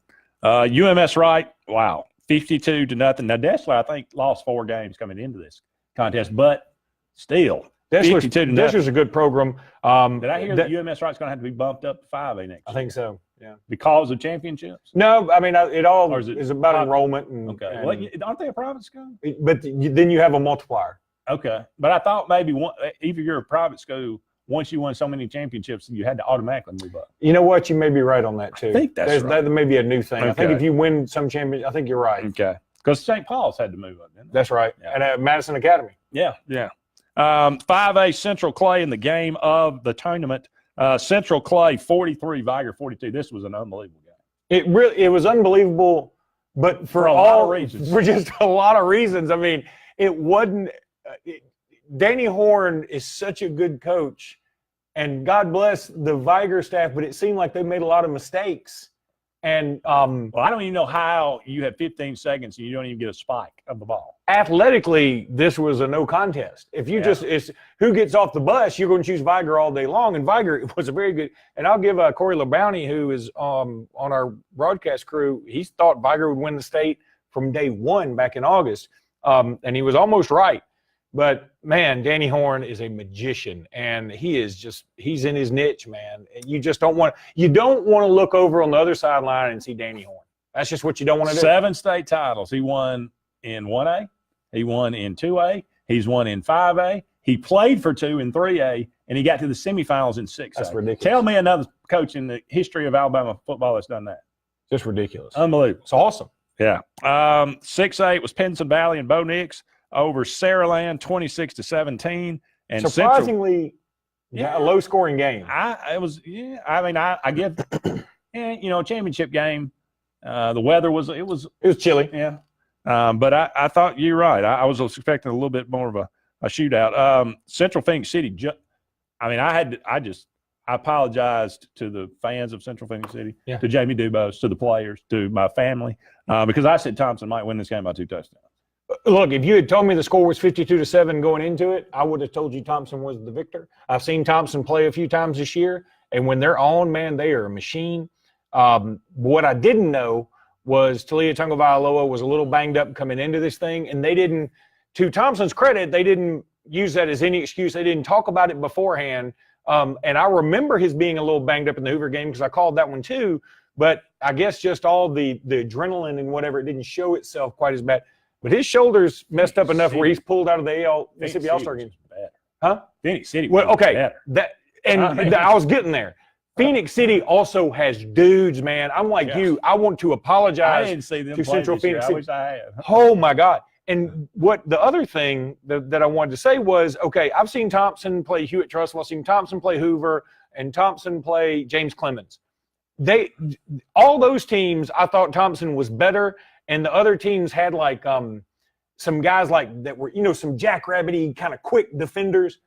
UMS Wright, wow, 52-0. Now, Dessler, I think, lost 4 games coming into this contest, but still, 52-0. Dessler's a good program. Did I hear that UMS Wright's going to have to be bumped up to 5A next year? I think so, yeah. Because of championships? No, I mean, it all is about enrollment. Okay. Well, aren't they a private school? But then you have a multiplier. Okay. But I thought maybe if you're a private school, once you won so many championships, you had to automatically move up. You know what? You may be right on that, too. I think that's right. That may be a new thing. Okay. I think if you win some championship, I think you're right. Okay. Because St. Paul's had to move up, didn't they? That's right. Yeah. And at Madison Academy. Yeah. 5A Central Clay in the game of the tournament. Central Clay 43, Viger 42. This was an unbelievable game. It was unbelievable, but for a lot of reasons. For just a lot of reasons. I mean, it wasn't Danny Horn is such a good coach, and God bless the Viger staff, but it seemed like they made a lot of mistakes. And Well, I don't even know how you had 15 seconds and you don't even get a spike of the ball. athletically, this was a no contest. If you it's who gets off the bus, you're going to choose Viger all day long. And Viger was a very good. And I'll give Corey LeBounty, who is on our broadcast crew, he thought Viger would win the state from day one back in August. And he was almost right. But, man, Danny Horn is a magician, and he's in his niche, man. You just don't want to look over on the other sideline and see Danny Horn. That's just what you don't want to do. 7 state titles. He won in 1A. He won in 2A. He's won in 5A. He played for 2 in 3A, and he got to the semifinals in 6A. That's ridiculous. Tell me another coach in the history of Alabama football that's done that. Just ridiculous. Unbelievable. It's awesome. Yeah. 6A was Pinson Valley and Bo Nix over Saraland, 26-17. And surprisingly, a low-scoring game. I give, championship game. The weather was chilly. Yeah. But I thought you're right. I was expecting a little bit more of a shootout. Central Phoenix City. I apologized to the fans of Central Phoenix City, to Jamie Dubose, to the players, to my family, because I said Thompson might win this game by 2 touchdowns. Look, if you had told me the score was 52-7 going into it, I would have told you Thompson was the victor. I've seen Thompson play a few times this year, and when they're on, man, they are a machine. What I didn't know was Talia Tagovailoa was a little banged up coming into this thing, and they didn't, to Thompson's credit, they didn't use that as any excuse. They didn't talk about it beforehand. And I remember his being a little banged up in the Hoover game because I called that one too. But I guess just all the adrenaline and whatever, it didn't show itself quite as bad. But his shoulders messed up enough where he's pulled out of the Mississippi All-Star game. Huh? Phoenix City. Well, okay. Better. I was getting there. Phoenix City also has dudes, man. I'm like you. I want to apologize I didn't see them to Central Phoenix City. City. I wish I had. Oh, my God. And what the other thing that I wanted to say was, okay, I've seen Thompson play Hewitt Trussell. I've seen Thompson play Hoover and Thompson play James Clemens. All those teams, I thought Thompson was better. And the other teams had like some guys like that were, some jackrabbity kind of quick defenders.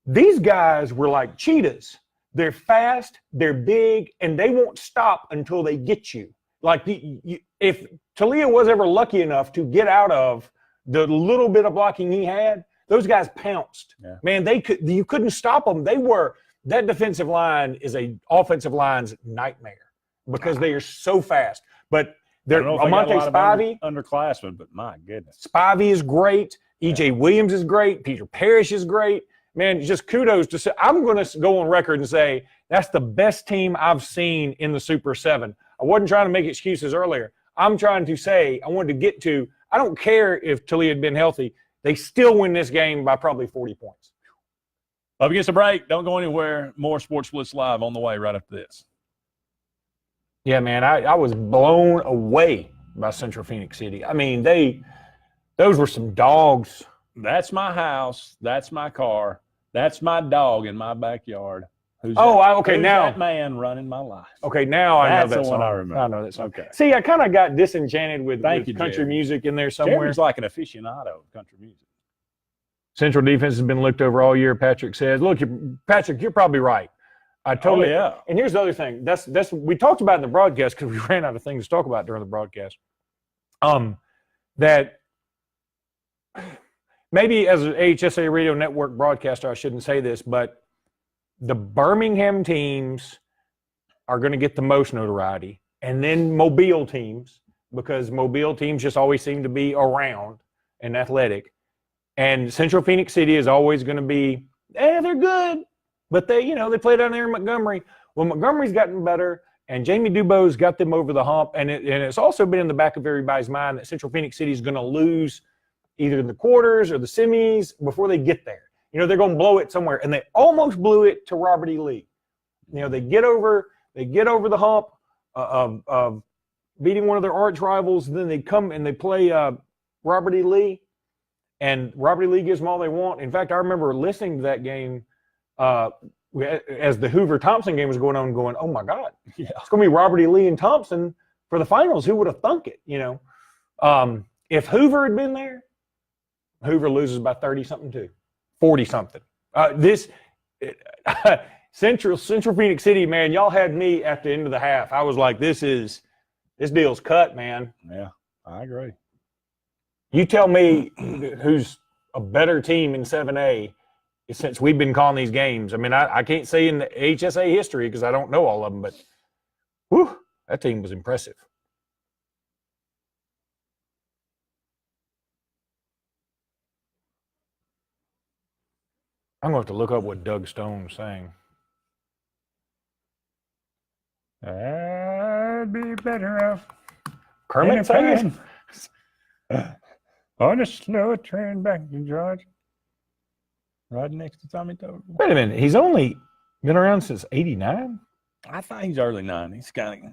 These guys were like cheetahs. They're fast, they're big, and they won't stop until they get you. Like if Talia was ever lucky enough to get out of the little bit of blocking he had, those guys pounced. Yeah. Man, you couldn't stop them. That defensive line is a offensive line's nightmare because they are so fast. But Amante Spivey, underclassmen, but my goodness, Spivey is great. EJ Williams is great. Peter Parrish is great. Man, just kudos to say. I'm going to go on record and say that's the best team I've seen in the Super 7. I wasn't trying to make excuses earlier. I'm trying to say I wanted to get to. I don't care if Talia had been healthy. They still win this game by probably 40 points. Up against a break. Don't go anywhere. More Sports Blitz Live on the way right after this. Yeah, man, I was blown away by Central Phoenix City. I mean, those were some dogs. That's my house. That's my car. That's my dog in my backyard. Who's that man running my life? Okay, now I know that That's the song. one I remember. I know that song. Okay. See, I kind of got disenchanted with country Jerry. music in there somewhere. Jerry's like an aficionado of country music. Central defense has been looked over all year, Patrick says. Look, Patrick, you're probably right. I totally yeah. And here's the other thing. That's we talked about in the broadcast because we ran out of things to talk about during the broadcast. That maybe as an HSA Radio Network broadcaster, I shouldn't say this, but the Birmingham teams are going to get the most notoriety, and then Mobile teams, because Mobile teams just always seem to be around and athletic. And Central Phoenix City is always going to be, they're good. But they play down there in Montgomery. Well, Montgomery's gotten better, and Jamie Dubose got them over the hump. And it's also been in the back of everybody's mind that Central Phoenix City is going to lose either in the quarters or the semis before they get there. They're going to blow it somewhere. And they almost blew it to Robert E. Lee. They get over the hump of beating one of their arch rivals, and then they come and they play Robert E. Lee. And Robert E. Lee gives them all they want. In fact, I remember listening to that game as the Hoover-Thompson game was going on, going, oh, my God. Yeah. It's going to be Robert E. Lee and Thompson for the finals. Who would have thunk it, If Hoover had been there, Hoover loses by 30-something too, 40-something. Central Phoenix City, man, y'all had me at the end of the half. I was like, this deal's cut, man. Yeah, I agree. You tell me who's a better team in 7A since we've been calling these games. I mean, I can't say in the HSA history because I don't know all of them, but whew, that team was impressive. I'm going to have to look up what Doug Stone sang. I'd be better off. Kermit sang it? On a slow train back to Georgia. Right next to Tommy Total. Wait a minute. He's only been around since 89? I thought he's early 90s. Kind of.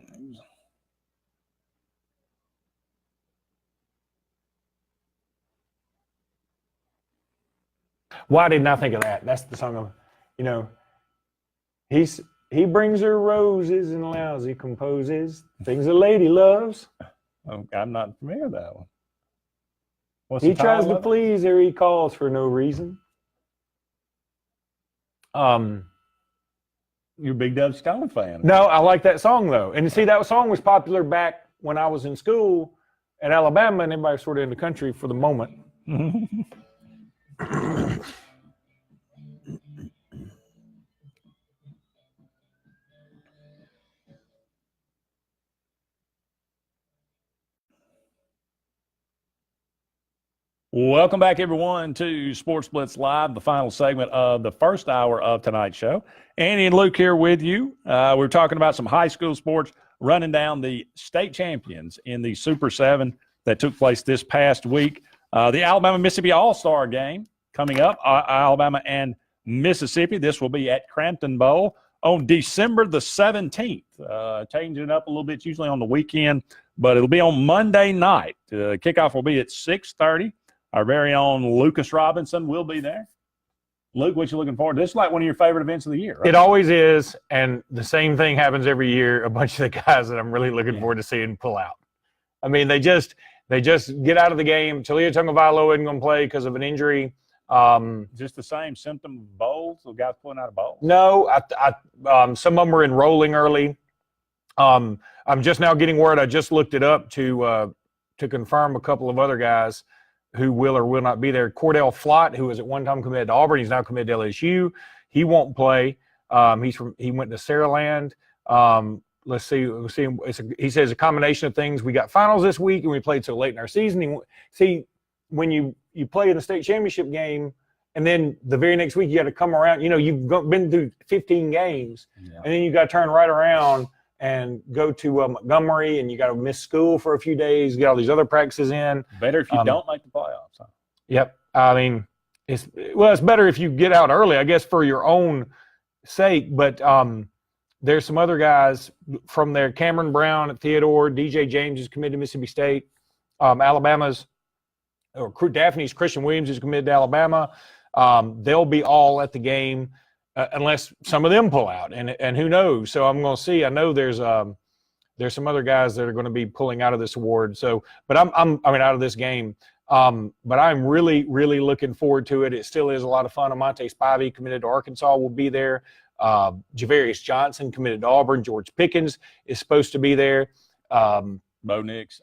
Why didn't I think of that? That's the song of, he brings her roses and lousy composes things a lady loves. I'm not familiar with that one. What's He the title tries to of it? please her, he calls for no reason. You're a big Dub Stone fan. No, I like that song though. And see, that song was popular back when I was in school at Alabama, and everybody was sort of in the country for the moment. Welcome back, everyone, to Sports Blitz Live, the final segment of the first hour of tonight's show. Andy and Luke here with you. We're talking about some high school sports, running down the state champions in the Super 7 that took place this past week. The Alabama-Mississippi All-Star game coming up, Alabama and Mississippi. This will be at Crampton Bowl on December the 17th. Changing it up a little bit, usually on the weekend, but it'll be on Monday night. Kickoff will be at 6:30. Our very own Lucas Robinson will be there. Luke, what you looking forward to? This is like one of your favorite events of the year, right? It always is, and the same thing happens every year. A bunch of the guys that I'm really looking forward to seeing pull out. I mean, they just get out of the game. Talia Tungavailoa isn't going to play because of an injury. Just the same symptom of bowls? The guys pulling out of bowls? No, some of them are enrolling early. I'm just now getting word. I just looked it up to confirm a couple of other guys who will or will not be there. Cordell Flott, who was at one time committed to Auburn, he's now committed to LSU. He won't play. He went to Saraland. Let's see. He says a combination of things. We got finals this week, and we played so late in our season. When you play in the state championship game, and then the very next week you got to come around. You've been through 15 games, and then you got to turn right around and go to Montgomery, and you got to miss school for a few days, get all these other practices in. Better if you don't make the playoffs. Huh? Yep. I mean, it's better if you get out early, I guess, for your own sake. But there's some other guys from there. Cameron Brown at Theodore. DJ James is committed to Mississippi State. Daphne's Christian Williams is committed to Alabama. They'll be all at the game. Unless some of them pull out, and who knows? So I'm going to see. I know there's some other guys that are going to be pulling out of this award. So, but out of this game. But I'm really, really looking forward to it. It still is a lot of fun. Amante Spivey, committed to Arkansas, will be there. Javarius Johnson, committed to Auburn. George Pickens is supposed to be there. Bo Nix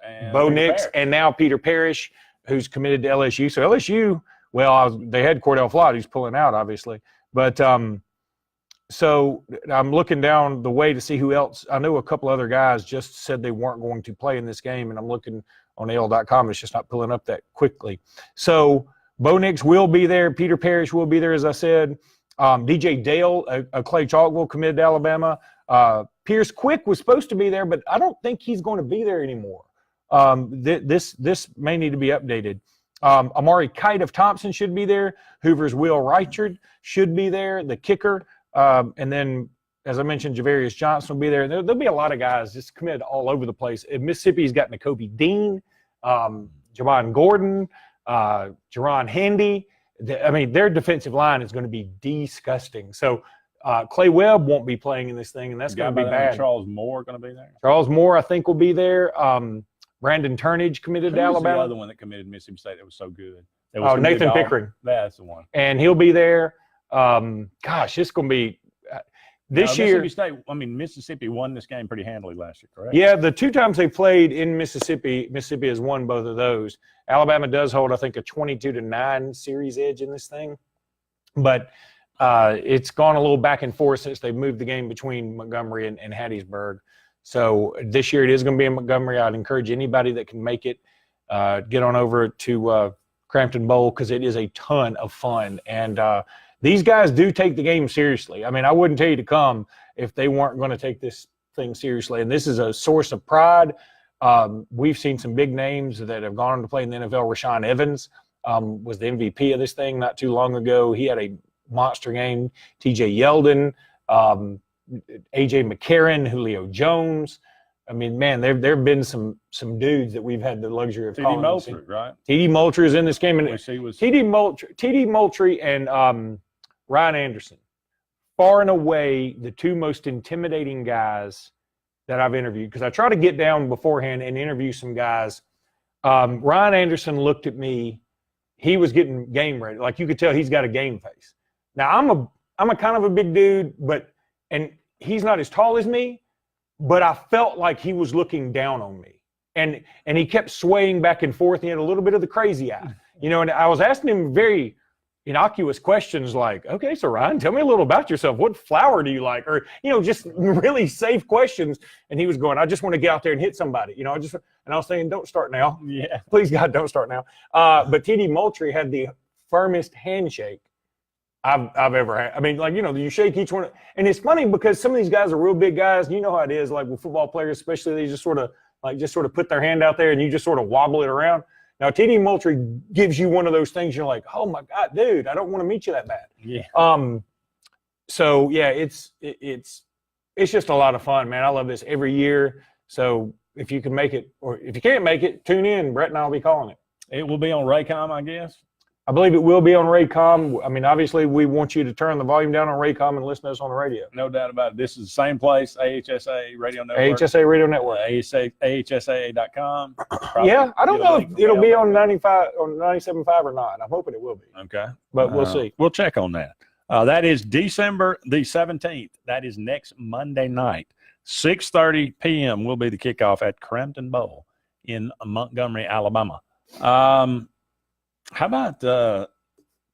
and now Peter Parrish, who's committed to LSU. So LSU, they had Cordell Flott, who's pulling out, obviously. But so I'm looking down the way to see who else. I know a couple other guys just said they weren't going to play in this game, and I'm looking on AL.com. It's just not pulling up that quickly. So Bo Nix will be there. Peter Parrish will be there, as I said. DJ Dale, Clay Chalkville, committed to Alabama. Pierce Quick was supposed to be there, but I don't think he's going to be there anymore. This may need to be updated. Amari Kite of Thompson should be there. Hoover's Will Reichard should be there, the kicker. And then, as I mentioned, Javarius Johnson will be there. There'll be a lot of guys just committed all over the place. In Mississippi's got Nakobe Dean, Javon Gordon, Jerron Handy. Their defensive line is going to be disgusting. So Clay Webb won't be playing in this thing, and that's going to be bad. Charles Moore going to be there? Charles Moore, I think, will be there. Brandon Turnage committed to Alabama. The other one that committed to Mississippi State that was so good. Nathan Pickering. That's the one. And he'll be there. It's going to be This Now, year, Mississippi won this game pretty handily last year, correct? yeah, the 2 times they played in Mississippi has won both of those. Alabama does hold, I think, a 22-9 series edge in this thing, but it's gone a little back and forth since they moved the game between Montgomery and Hattiesburg. So this year it is going to be in Montgomery. I'd encourage anybody that can make it, get on over to Crampton Bowl, because it is a ton of fun. And these guys do take the game seriously. I mean, I wouldn't tell you to come if they weren't going to take this thing seriously. And this is a source of pride. We've seen some big names that have gone on to play in the NFL. Rashaan Evans was the MVP of this thing not too long ago. He had a monster game. TJ Yeldon, AJ McCarron, Julio Jones. I mean, man, there have been some dudes that we've had the luxury of calling. TD Moultrie, right? TD Moultrie is in this game. And TD Moultrie and Ryan Anderson, far and away the 2 most intimidating guys that I've interviewed, because I try to get down beforehand and interview some guys. Ryan Anderson looked at me. He was getting game ready. Like, you could tell he's got a game face. Now, I'm a kind of a big dude, and he's not as tall as me, but I felt like he was looking down on me. And he kept swaying back and forth. He had a little bit of the crazy eye, and I was asking him very innocuous questions like, okay, so Ryan, tell me a little about yourself. What flower do you like? Or, just really safe questions. And he was going, I just want to get out there and hit somebody. And I was saying, don't start now. Yeah. Please, God, don't start now. But TD Moultrie had the firmest handshake I've ever had. I mean, you shake each one. And it's funny because some of these guys are real big guys. You know how it is, like with football players, especially, they just sort of put their hand out there and you just sort of wobble it around. Now, TD Moultrie gives you one of those things. You're like, oh my God, dude, I don't want to meet you that bad. Yeah. So yeah, it's just a lot of fun, man. I love this every year. So if you can make it, or if you can't make it, tune in. Brett and I will be calling it. It will be on Raycom, I guess. I believe it will be on Raycom. I mean, obviously, we want you to turn the volume down on Raycom and listen to us on the radio. No doubt about it. This is the same place, AHSA Radio Network. AHSA Radio Network. AHSA.com. Yeah, I don't know if it'll be on 97.5 or not. I'm hoping it will be. Okay. But we'll see. We'll check on that. That is December the 17th. That is next Monday night. 6:30 p.m. will be the kickoff at Crampton Bowl in Montgomery, Alabama. How about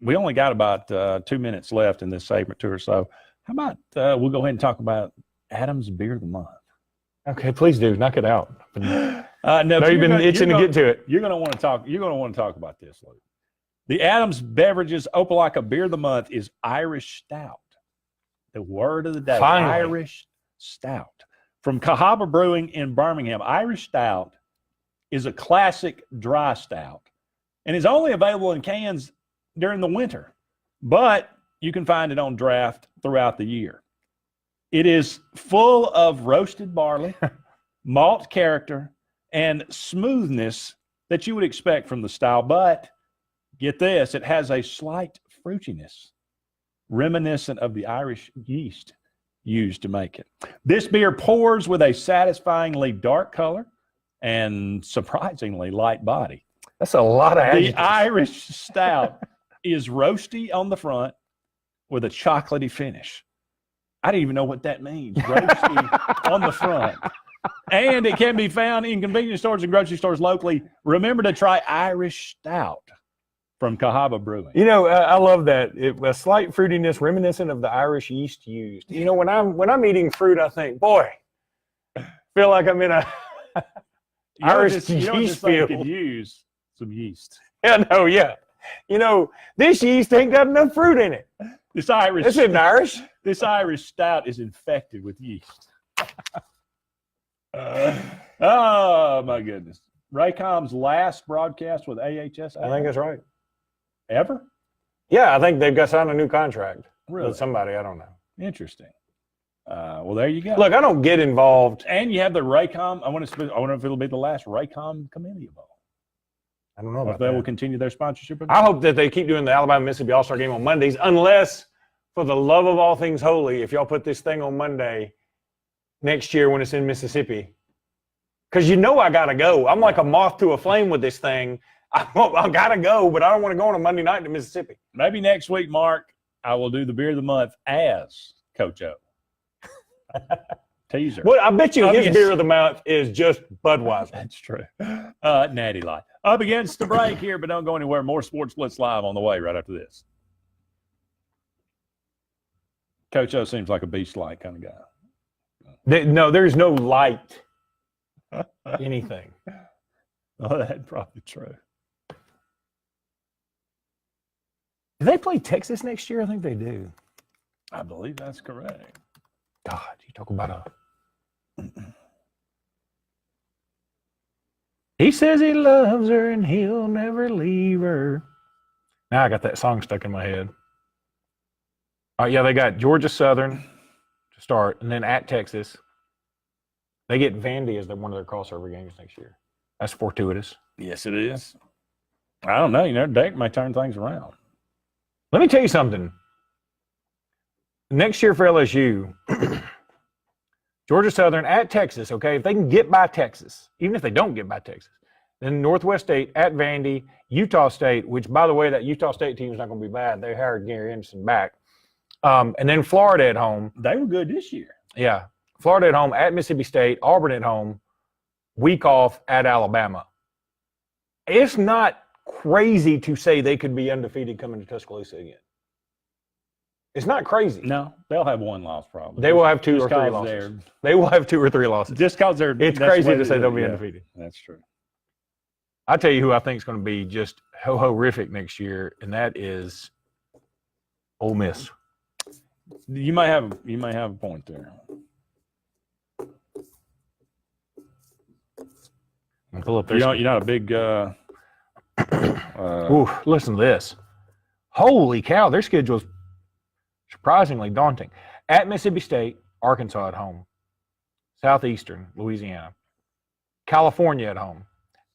we only got about 2 minutes left in this segment or so. How about we'll go ahead and talk about Adam's Beer of the Month? Okay, please do. Knock it out. No, you've been itching to get to it. You're going to want to talk. You're going to want to talk about this, Luke. The Adams Beverages Opelika Beer of the Month is Irish Stout. The word of the day, Finally. Irish Stout. From Cahaba Brewing in Birmingham. Irish Stout is a classic dry stout and is only available in cans during the winter, but you can find it on draft throughout the year. It is full of roasted barley, malt character, and smoothness that you would expect from the style, but get this, it has a slight fruitiness, reminiscent of the Irish yeast used to make it. This beer pours with a satisfyingly dark color and surprisingly light body. That's a lot of adjectives. The Irish Stout is roasty on the front with a chocolatey finish. I didn't even know what that means, roasty on the front. And it can be found in convenience stores and grocery stores locally. Remember to try Irish Stout from Cahaba Brewing. I love that. A slight fruitiness reminiscent of the Irish yeast used. When I'm eating fruit, I think, boy, feel like I'm in a Irish yeast field. Could use some yeast. Yeah, no, yeah. This yeast ain't got enough fruit in it. This Irish Stout is infected with yeast. Oh my goodness. Raycom's last broadcast with AHS. I think that's right. Ever? Yeah, I think they've got signed a new contract. Really? With somebody, I don't know. Interesting. Well, there you go. Look, I don't get involved. And you have the Raycom. I wonder if it'll be the last Raycom Camellia Bowl. I don't know about if they that. will continue their sponsorship. I hope that they keep doing the Alabama-Mississippi All-Star Game on Mondays, unless, for the love of all things holy, if y'all put this thing on Monday next year when it's in Mississippi. Because I got to go. I'm like a moth to a flame with this thing. I got to go, but I don't want to go on a Monday night to Mississippi. Maybe next week, Mark, I will do the Beer of the Month as Coach O. Teaser. Well, I bet you his Obvious. beer of the month is just Budweiser. That's true. Natty Light. Up against the break here, but don't go anywhere. More Sports Blitz Live on the way right after this. Coach O seems like a beast-like kind of guy. No, there's no light anything. Oh, that's probably true. Do they play Texas next year? I think they do. I believe that's correct. God, you talk about a. He says he loves her and he'll never leave her. Now I got that song stuck in my head. All right, yeah, they got Georgia Southern to start, and then at Texas. They get Vandy as one of their crossover games next year. That's fortuitous. Yes, it is. I don't know. You know, Dake may turn things around. Let me tell you something. Next year for LSU, Georgia Southern at Texas, okay? If they can get by Texas, even if they don't get by Texas, then Northwest State at Vandy, Utah State, which, by the way, that Utah State team is not going to be bad. They hired Gary Anderson back. And then Florida at home. They were good this year. Yeah. Florida at home, at Mississippi State, Auburn at home, week off at Alabama. It's not crazy to say they could be undefeated coming to Tuscaloosa again. It's not crazy. No, they'll have one loss probably. They will have two or Just three 'cause losses. They will have 2 or 3 losses. Just because they're. It's that's crazy the way to say do they'll it. be Yeah, undefeated. That's true. I tell you who I think is going to be just horrific next year, and that is Ole Miss. You may have a point there. Pull up You're not a big. Ooh, listen to this. Holy cow, their schedule is surprisingly daunting. At Mississippi State, Arkansas at home, Southeastern, Louisiana, California at home,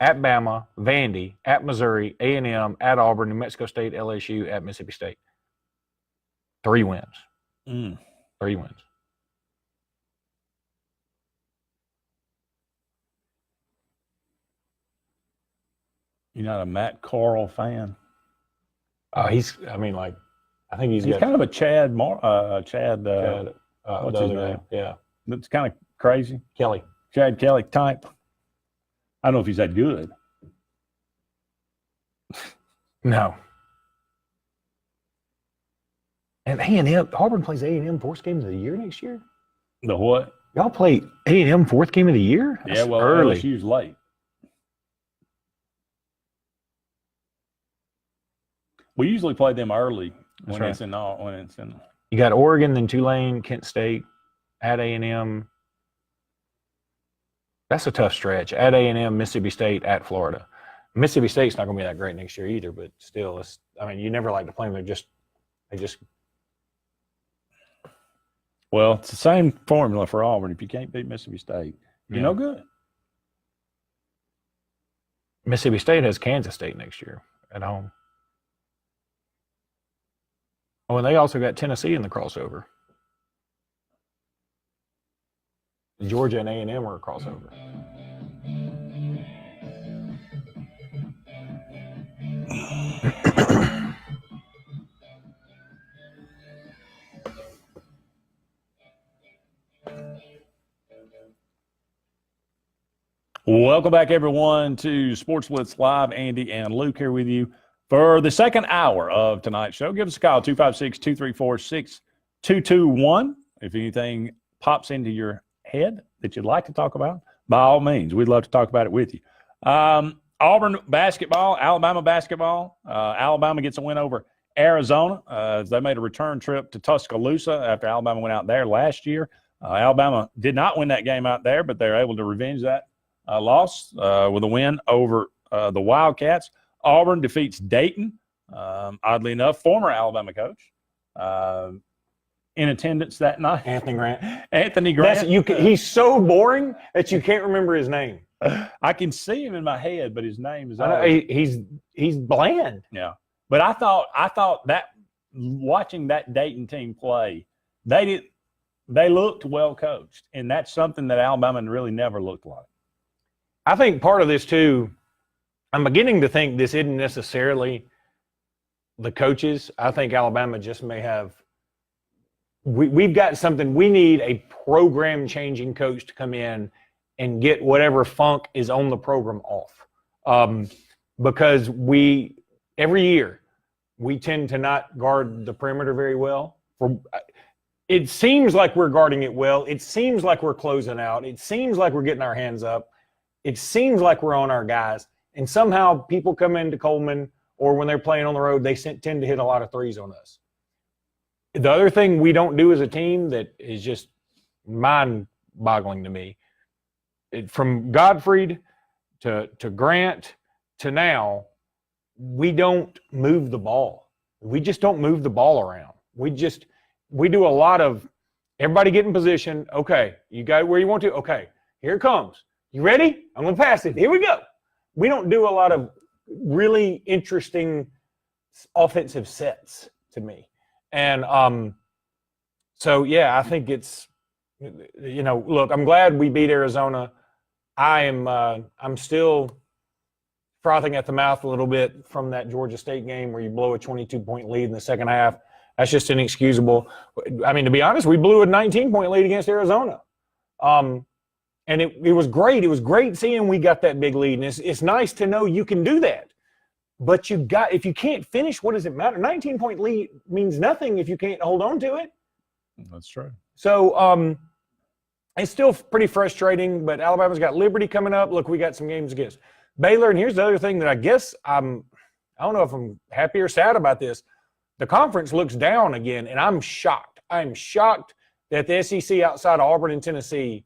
at Bama, Vandy, at Missouri, A&M, at Auburn, New Mexico State, LSU, at Mississippi State. 3 wins. 3 wins. You're not a Matt Corral fan. I think he's got kind of a Chad. Chad, what's the his other name? guy. Yeah, That's kind of crazy. Kelly. Chad Kelly type. I don't know if he's that good. No. And A&M, Auburn plays A&M 4th game of the year next year? The what? Y'all play A&M 4th game of the year? That's Yeah, well, early. LSU's late. We usually play them early when right. it's in. You got Oregon, then Tulane, Kent State, at A&M. That's a tough stretch. At A&M, Mississippi State, at Florida. Mississippi State's not going to be that great next year either, but still, you never like to play them. They just. Well, it's the same formula for Auburn. If you can't beat Mississippi State, you're no good. Mississippi State has Kansas State next year at home. Oh, and they also got Tennessee in the crossover. Georgia and A&M are a crossover. Welcome back, everyone, to SportzBlitz Live. Andy and Luke here with you for the second hour of tonight's show. Give us a call, 256-234-6221. If anything pops into your head that you'd like to talk about, by all means, we'd love to talk about it with you. Auburn basketball, Alabama basketball. Alabama gets a win over Arizona. They made a return trip to Tuscaloosa after Alabama went out there last year. Alabama did not win that game out there, but they're able to revenge that loss with a win over the Wildcats. Auburn defeats Dayton. Oddly enough, former Alabama coach in attendance that night. Anthony Grant. He's so boring that you can't remember his name. I can see him in my head, but his name is. He's bland. Yeah, but I thought that watching that Dayton team play, they looked well coached, and that's something that Alabama really never looked like. I think part of this too, I'm beginning to think this isn't necessarily the coaches. I think Alabama just may have we've got something. We need a program-changing coach to come in and get whatever funk is on the program off. Because every year, we tend to not guard the perimeter very well. It seems like we're guarding it well. It seems like we're closing out. It seems like we're getting our hands up. It seems like we're on our guys. And somehow people come into Coleman or when they're playing on the road, they tend to hit a lot of threes on us. The other thing we don't do as a team that is just mind-boggling to me, from Gottfried to Grant to now, we don't move the ball. We just don't move the ball around. We do a lot of everybody get in position. Okay, you got it where you want to. Okay, here it comes. You ready? I'm going to pass it. Here we go. We don't do a lot of really interesting offensive sets to me. And so, yeah, I think it's, look, I'm glad we beat Arizona. I'm still frothing at the mouth a little bit from that Georgia State game where you blow a 22-point lead in the second half. That's just inexcusable. I mean, to be honest, we blew a 19-point lead against Arizona. And it was great. It was great seeing we got that big lead. And it's nice to know you can do that. But if you can't finish, what does it matter? 19-point lead means nothing if you can't hold on to it. That's true. So it's still pretty frustrating, but Alabama's got Liberty coming up. Look, we got some games against Baylor. And here's the other thing that I guess I don't know if I'm happy or sad about this. The conference looks down again, and I'm shocked. I'm shocked that the SEC outside of Auburn and Tennessee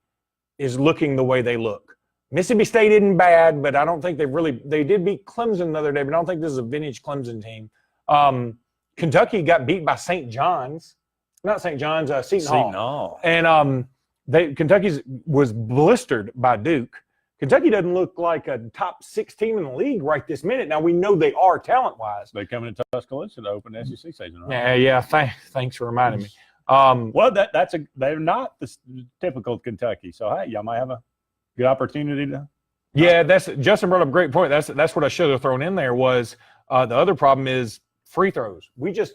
is looking the way they look. Mississippi State isn't bad, but I don't think they did beat Clemson the other day, but I don't think this is a vintage Clemson team. Kentucky got beat by Seton Hall. Seton Hall. And Kentucky was blistered by Duke. Kentucky doesn't look like a top 6 team in the league right this minute. Now, we know they are talent-wise. They come into Tuscaloosa to open the SEC season, right? Yeah. Thanks for reminding me. Well, they're not the typical Kentucky. So, hey, y'all might have a good opportunity to. Yeah, Justin brought up a great point. That's what I should have thrown in there was the other problem is free throws. And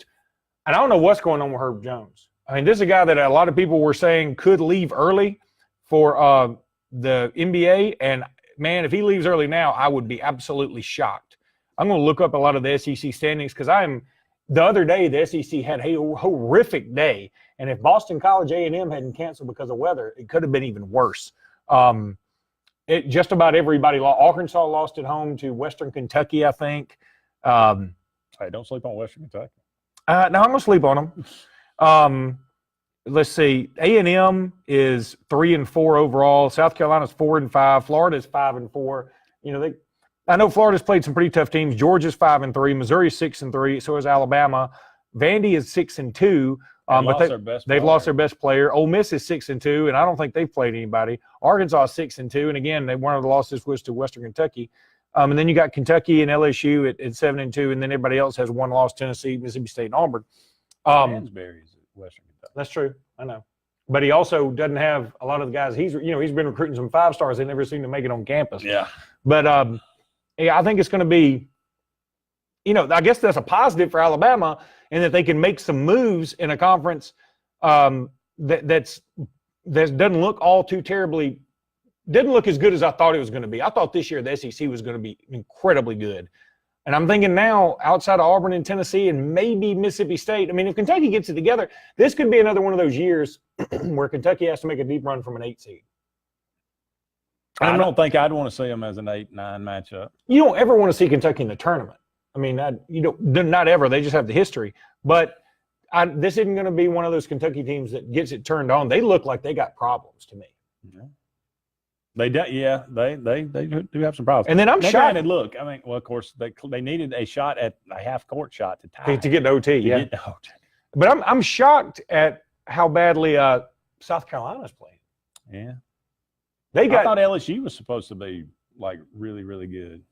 I don't know what's going on with Herb Jones. I mean, this is a guy that a lot of people were saying could leave early for the NBA. And, man, if he leaves early now, I would be absolutely shocked. I'm going to look up a lot of the SEC standings because the other day the SEC had a horrific day. And if Boston College A&M hadn't canceled because of weather, it could have been even worse. Just about everybody lost. Arkansas lost at home to Western Kentucky, I think. Hey, don't sleep on Western Kentucky. No, I'm going to sleep on them. Let's see. A&M is 3-4 overall. South Carolina's 4-5. Florida's 5-4. I know Florida's played some pretty tough teams. Georgia's 5-3. Missouri's 6-3. So is Alabama. Vandy is 6-2. They've lost their best player. Ole Miss is 6-2, and I don't think they've played anybody. Arkansas is 6-2, and again, one of the losses was to Western Kentucky. And then you got Kentucky and LSU at 7-2, and then everybody else has one loss: Tennessee, Mississippi State, and Auburn. Stansbury is at Western Kentucky. That's true. I know, but he also doesn't have a lot of the guys. He's been recruiting some 5-stars. They never seem to make it on campus. Yeah, but I think it's going to be. I guess that's a positive for Alabama in that they can make some moves in a conference that doesn't look all too terribly, didn't look as good as I thought it was going to be. I thought this year the SEC was going to be incredibly good. And I'm thinking now, outside of Auburn and Tennessee and maybe Mississippi State, I mean, if Kentucky gets it together, this could be another one of those years where Kentucky has to make a deep run from an 8 seed. I don't think I'd want to see them as an 8-9 matchup. You don't ever want to see Kentucky in the tournament. I mean, not ever. They just have the history. But this isn't going to be one of those Kentucky teams that gets it turned on. They look like they got problems to me. Yeah. They do. Yeah, they do have some problems. And then I'm shocked. And look, I mean, well, of course, they needed a shot at a half-court shot to tie to get to OT. Yeah. But I'm shocked at how badly South Carolina's playing. Yeah. I thought LSU was supposed to be like really, really good.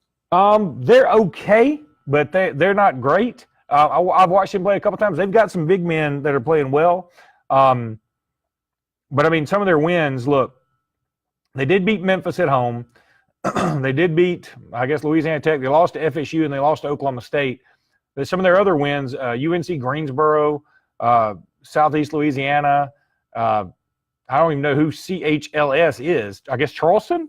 They're okay, but they're not great. I've watched them play a couple times. They've got some big men that are playing well. But I mean, some of their wins, look, they did beat Memphis at home. They did beat, I guess, Louisiana Tech. They lost to FSU and they lost to Oklahoma State. But some of their other wins, UNC Greensboro, Southeast Louisiana. I don't even know who CHLS is. I guess Charleston.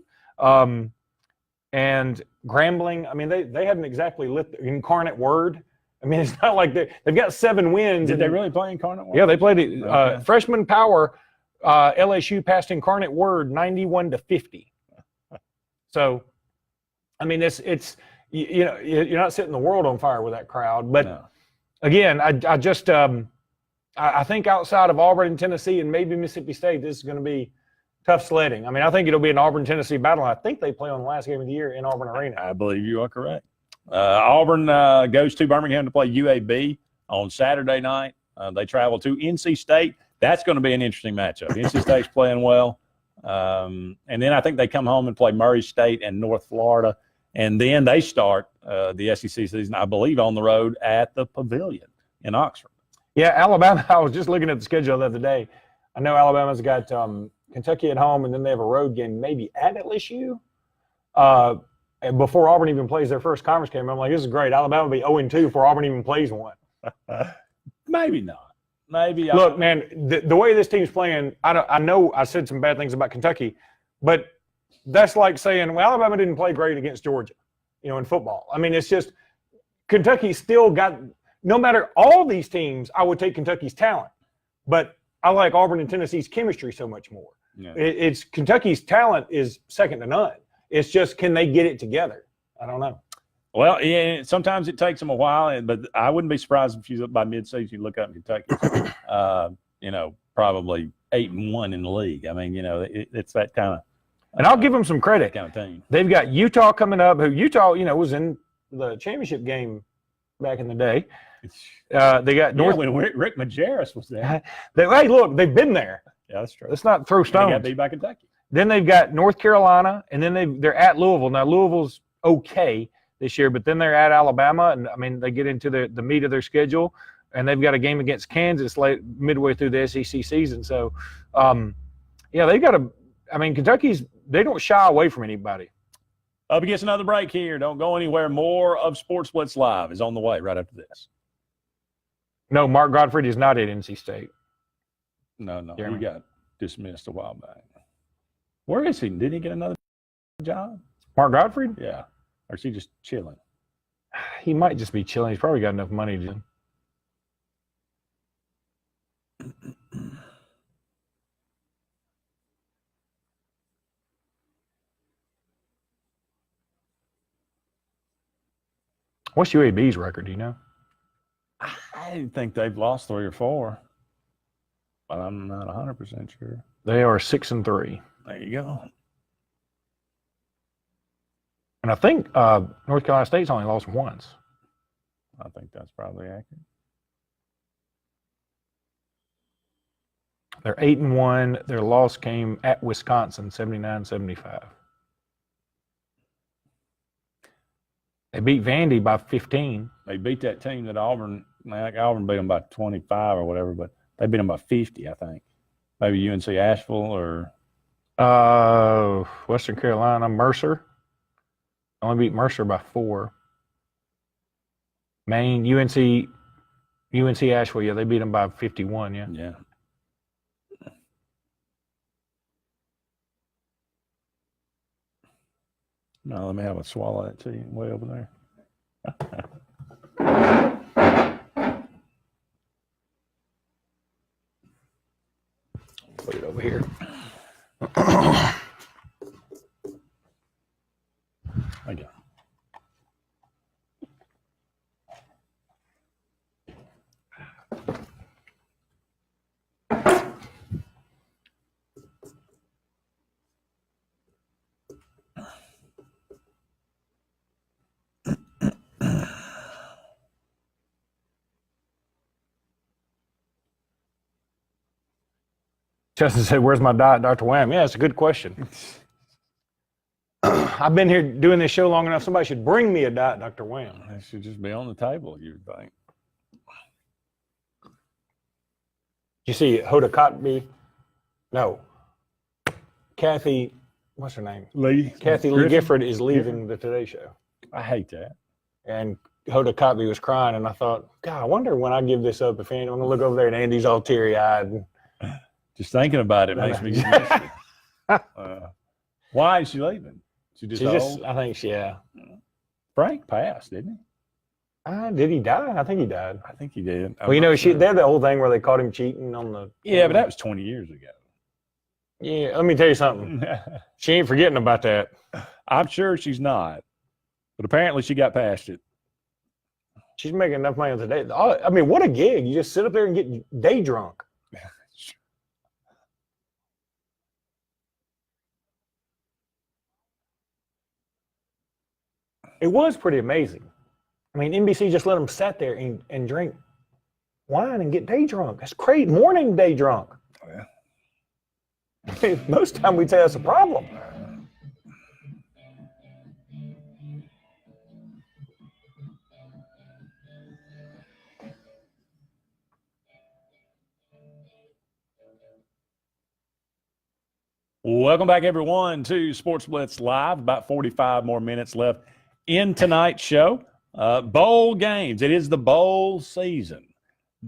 And Grambling. I mean, they hadn't exactly lit the Incarnate Word. I mean, it's not like they've got 7 wins. Did they really play Incarnate Word? Yeah, they played it. Okay. Freshman power. LSU passed Incarnate Word 91-50. So, I mean, it's you know, you're not setting the world on fire with that crowd. But No. again, I just I think outside of Auburn and Tennessee and maybe Mississippi State, this is going to be tough sledding. I mean, I think it'll be an Auburn-Tennessee battle. I think they play on the last game of the year in Auburn Arena. I believe you are correct. Auburn goes to Birmingham to play UAB on Saturday night. They travel to NC State. That's going to be an interesting matchup. NC State's playing well. And then I think they come home and play Murray State and North Florida. And then they start the SEC season, I believe, on the road at the Pavilion in Oxford. Yeah, Alabama. I was just looking at the schedule the other day. I know Alabama's got Kentucky at home, and then they have a road game maybe at LSU. And before Auburn even plays their first conference game, I'm like, this is great. Alabama will be 0-2 before Auburn even plays one. Maybe not. Maybe. Look, man, the way this team's playing, I know I said some bad things about Kentucky, but that's like saying, well, Alabama didn't play great against Georgia, in football. I mean, it's just Kentucky still got – no matter all these teams, I would take Kentucky's talent. But I like Auburn and Tennessee's chemistry so much more. Yeah. It's Kentucky's talent is second to none. It's just, can they get it together? I don't know. Well, yeah, sometimes it takes them a while, but I wouldn't be surprised if you by midseason you look up in Kentucky, probably 8-1 in the league. I mean, it's that kind of. And I'll give them some credit. Kind of team. They've got Utah coming up. Who Utah, was in the championship game back in the day. They got North. When Rick Majerus was there. Hey, look, they've been there. Yeah, that's true. Let's not throw stones. They got beat by Kentucky. Then they've got North Carolina, and then they're at Louisville. Now Louisville's okay this year, but then they're at Alabama, and I mean they get into the meat of their schedule, and they've got a game against Kansas midway through the SEC season. So, they've got they don't shy away from anybody. Up against another break here. Don't go anywhere. More of SportzBlitz Live is on the way right after this. No, Mark Godfrey is not at NC State. No, Jeremy. He got dismissed a while back. Where is he? Did he get another job? Mark Godfrey? Yeah. Or is he just chilling? He might just be chilling. He's probably got enough money to. What's UAB's record? Do you know? I think they've lost 3 or 4, but I'm not 100% sure. They are 6-3. There you go. And I think North Carolina State's only lost once. I think that's probably accurate. They're 8-1. Their loss came at Wisconsin, 79-75. They beat Vandy by 15. They beat that team that Auburn beat them by 25 or whatever, but they beat them by 50, I think. Maybe UNC Asheville or Western Carolina, Mercer. Only beat Mercer by 4. Maine, UNC Asheville, yeah, they beat them by 51, yeah. Yeah. No, let me have a swallow that tea way over there. Put it over here. Thank you. Justin said, where's my diet, Dr. Wham? Yeah, it's a good question. I've been here doing this show long enough. Somebody should bring me a diet, Dr. Wham. It should just be on the table, you would think. You see Hoda Kotb? No. Kathy, what's her name? Lee. Kathy Lee Gifford is leaving the Today Show. I hate that. And Hoda Kotb was crying, and I thought, God, I wonder when I give this up if Andy, I'm gonna look over there and Andy's all teary eyed. Just thinking about it makes me get why is she leaving? She just old? I think yeah. Frank passed, didn't he? Did he die? I think he died. I think he did. Well, they had the whole thing where they caught him cheating on the. Yeah, but that was 20 years ago. Yeah, let me tell you something. She ain't forgetting about that. I'm sure she's not, but apparently she got past it. She's making enough money today. I mean, what a gig! You just sit up there and get day drunk. It was pretty amazing. I mean, NBC just let them sit there and drink wine and get day drunk. That's crazy. Morning day drunk. Oh, yeah. I mean, most of the time we'd say that's a problem. Welcome back, everyone, to SportzBlitz Live. About 45 more minutes left in tonight's show. Bowl games. It is the bowl season.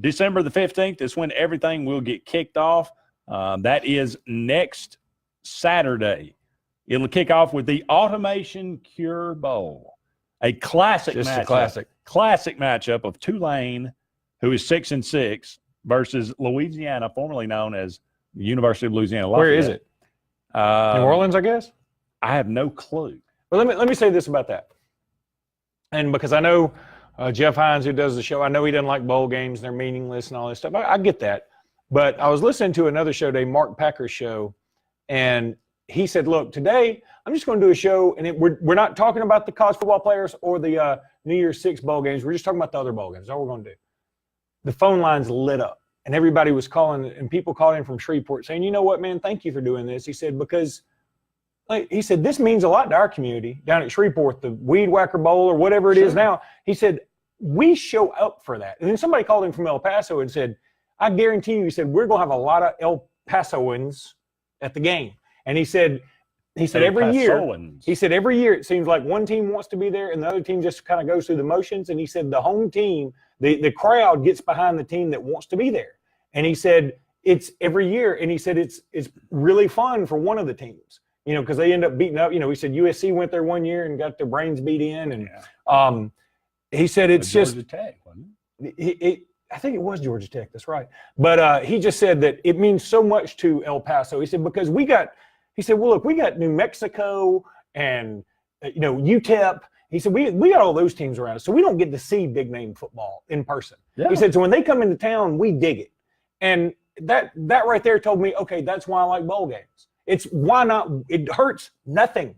December the 15th is when everything will get kicked off. That is next Saturday. It'll kick off with the Automation Cure Bowl, a classic matchup. Classic matchup of Tulane, who is 6-6, versus Louisiana, formerly known as the University of Louisiana Lafayette. Where is it? New Orleans, I guess. I have no clue. But let me say this about that. And because I know Jeff Hines, who does the show, I know he doesn't like bowl games. They're meaningless and all this stuff. I get that. But I was listening to another show today, Mark Packer's show, and he said, look, today I'm just going to do a show, and we're not talking about the college football players or the New Year's Six bowl games. We're just talking about the other bowl games. That's all we're going to do. The phone lines lit up, and everybody was calling, and people called in from Shreveport saying, you know what, man, thank you for doing this. He said, because he said, this means a lot to our community down at Shreveport, the Weed Whacker Bowl or whatever it is now. He said, we show up for that. And then somebody called in from El Paso and said, I guarantee you, he said, we're going to have a lot of El Pasoans at the game. And he said every year it seems like one team wants to be there and the other team just kind of goes through the motions. And he said the home team, the crowd gets behind the team that wants to be there. And he said it's every year. And he said it's really fun for one of the teams, because they end up beating up. He said USC went there one year and got their brains beat in. And he said it's just Georgia Tech, wasn't it? I think it was Georgia Tech. That's right. But he just said that it means so much to El Paso. He said because we got New Mexico and UTEP. He said we got all those teams around us, so we don't get to see big name football in person. Yeah. He said so when they come into town, we dig it, and that right there told me, okay, that's why I like bowl games. It's why not? It hurts nothing.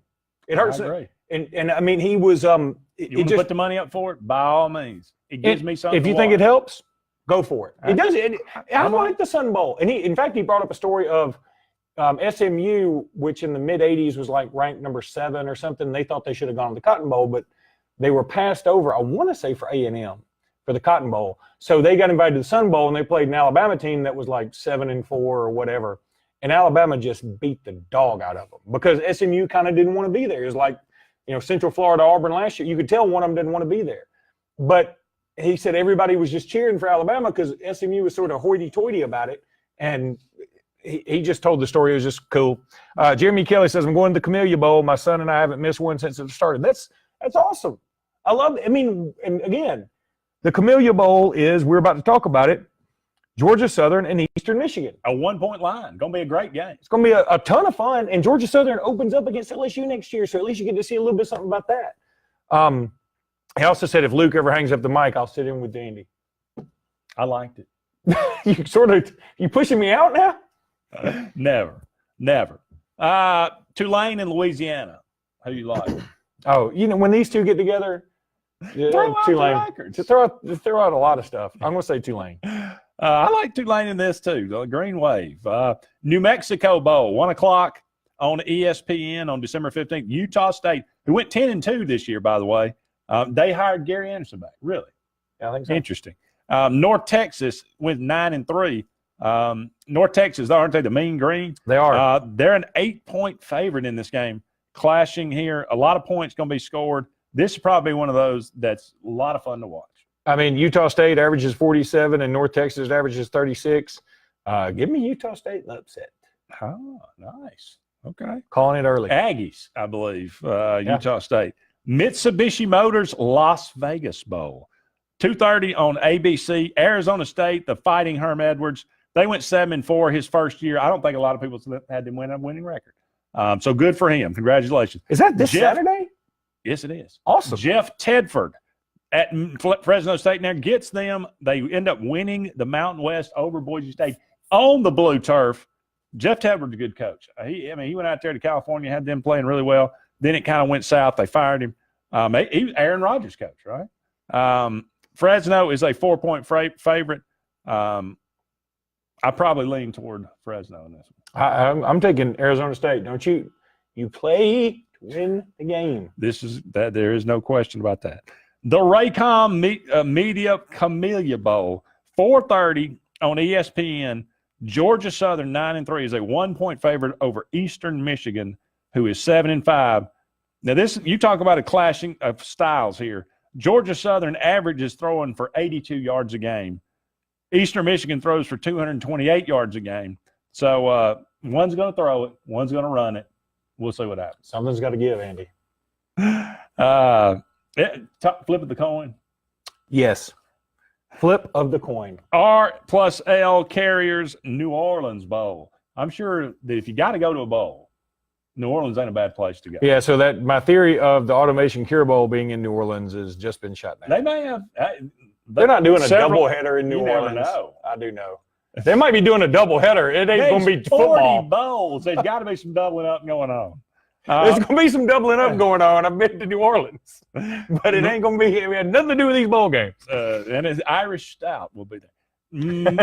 It hurts. And I mean, he was you want to put the money up for it? By all means, it gives me something. If you think it helps, go for it. It does. I like the Sun Bowl, and in fact, he brought up a story of SMU, which in the mid '80s was like ranked number 7 or something. They thought they should have gone to the Cotton Bowl, but they were passed over. I want to say for A&M for the Cotton Bowl, so they got invited to the Sun Bowl, and they played an Alabama team that was like 7-4 or whatever, and Alabama just beat the dog out of them because SMU kind of didn't want to be there. It was like Central Florida, Auburn last year. You could tell one of them didn't want to be there, but he said everybody was just cheering for Alabama because SMU was sort of hoity-toity about it, and he just told the story. It was just cool. Jeremy Kelly says, I'm going to the Camellia Bowl. My son and I haven't missed one since it started. That's awesome. I love it. I mean, and again, the Camellia Bowl is, we're about to talk about it, Georgia Southern and Eastern Michigan. A 1-point line. Going to be a great game. It's going to be a ton of fun, and Georgia Southern opens up against LSU next year, so at least you get to see a little bit something about that. He also said if Luke ever hangs up the mic, I'll sit in with Dandy. I liked it. You pushing me out now? Never. Tulane and Louisiana. Who you like? Oh, when these two get together, Tulane. Throw out a lot of stuff. I'm going to say Tulane. I like Tulane in this too. The Green Wave. New Mexico Bowl, 1:00 on ESPN on December 15th. Utah State, who went 10-2 this year, by the way. They hired Gary Anderson back. Really? Yeah, I think so. Interesting. North Texas went 9-3. North Texas, aren't they the Mean Green? They are. They're an 8-point favorite in this game. Clashing here. A lot of points going to be scored. This is probably one of those that's a lot of fun to watch. I mean, Utah State averages 47 and North Texas averages 36. Give me Utah State in the upset. Oh, nice. Okay. Calling it early. Aggies, I believe, Utah State. Mitsubishi Motors Las Vegas Bowl. 2:30 on ABC. Arizona State, the Fighting Herm Edwards. They went 7-4 his first year. I don't think a lot of people had them win a winning record. So good for him. Congratulations. Is that this Saturday? Yes, it is. Awesome. Jeff Tedford at Fresno State now gets them. They end up winning the Mountain West over Boise State on the blue turf. Jeff Tedford's a good coach. He went out there to California, had them playing really well. Then it kind of went south. They fired him. He was Aaron Rodgers' coach, right? Fresno is a 4-point favorite. I probably lean toward Fresno in this one. I'm taking Arizona State. Don't you? You play to win the game. There is no question about that. The Raycom Media Camellia Bowl, 4:30 on ESPN. Georgia Southern 9-3 is a 1-point favorite over Eastern Michigan, who is 7-5. Now you talk about a clashing of styles here. Georgia Southern averages throwing for 82 yards a game. Eastern Michigan throws for 228 yards a game. So one's going to throw it, one's going to run it. We'll see what happens. Something's got to give, Andy. Flip of the coin. Yes. Flip of the coin. R+L Carriers New Orleans Bowl. I'm sure that if you got to go to a bowl, New Orleans ain't a bad place to go. Yeah, so that my theory of the Automation Cure Bowl being in New Orleans has just been shut down. They may have. They're not doing a doubleheader in New Orleans. Never know. I do know. They might be doing a doubleheader. It ain't going to be 40 football. bowls. There's got to be some doubling up going on. There's going to be some doubling up going on. I've been to New Orleans. But it ain't going to be – it had nothing to do with these bowl games. And it's Irish Stout will be there.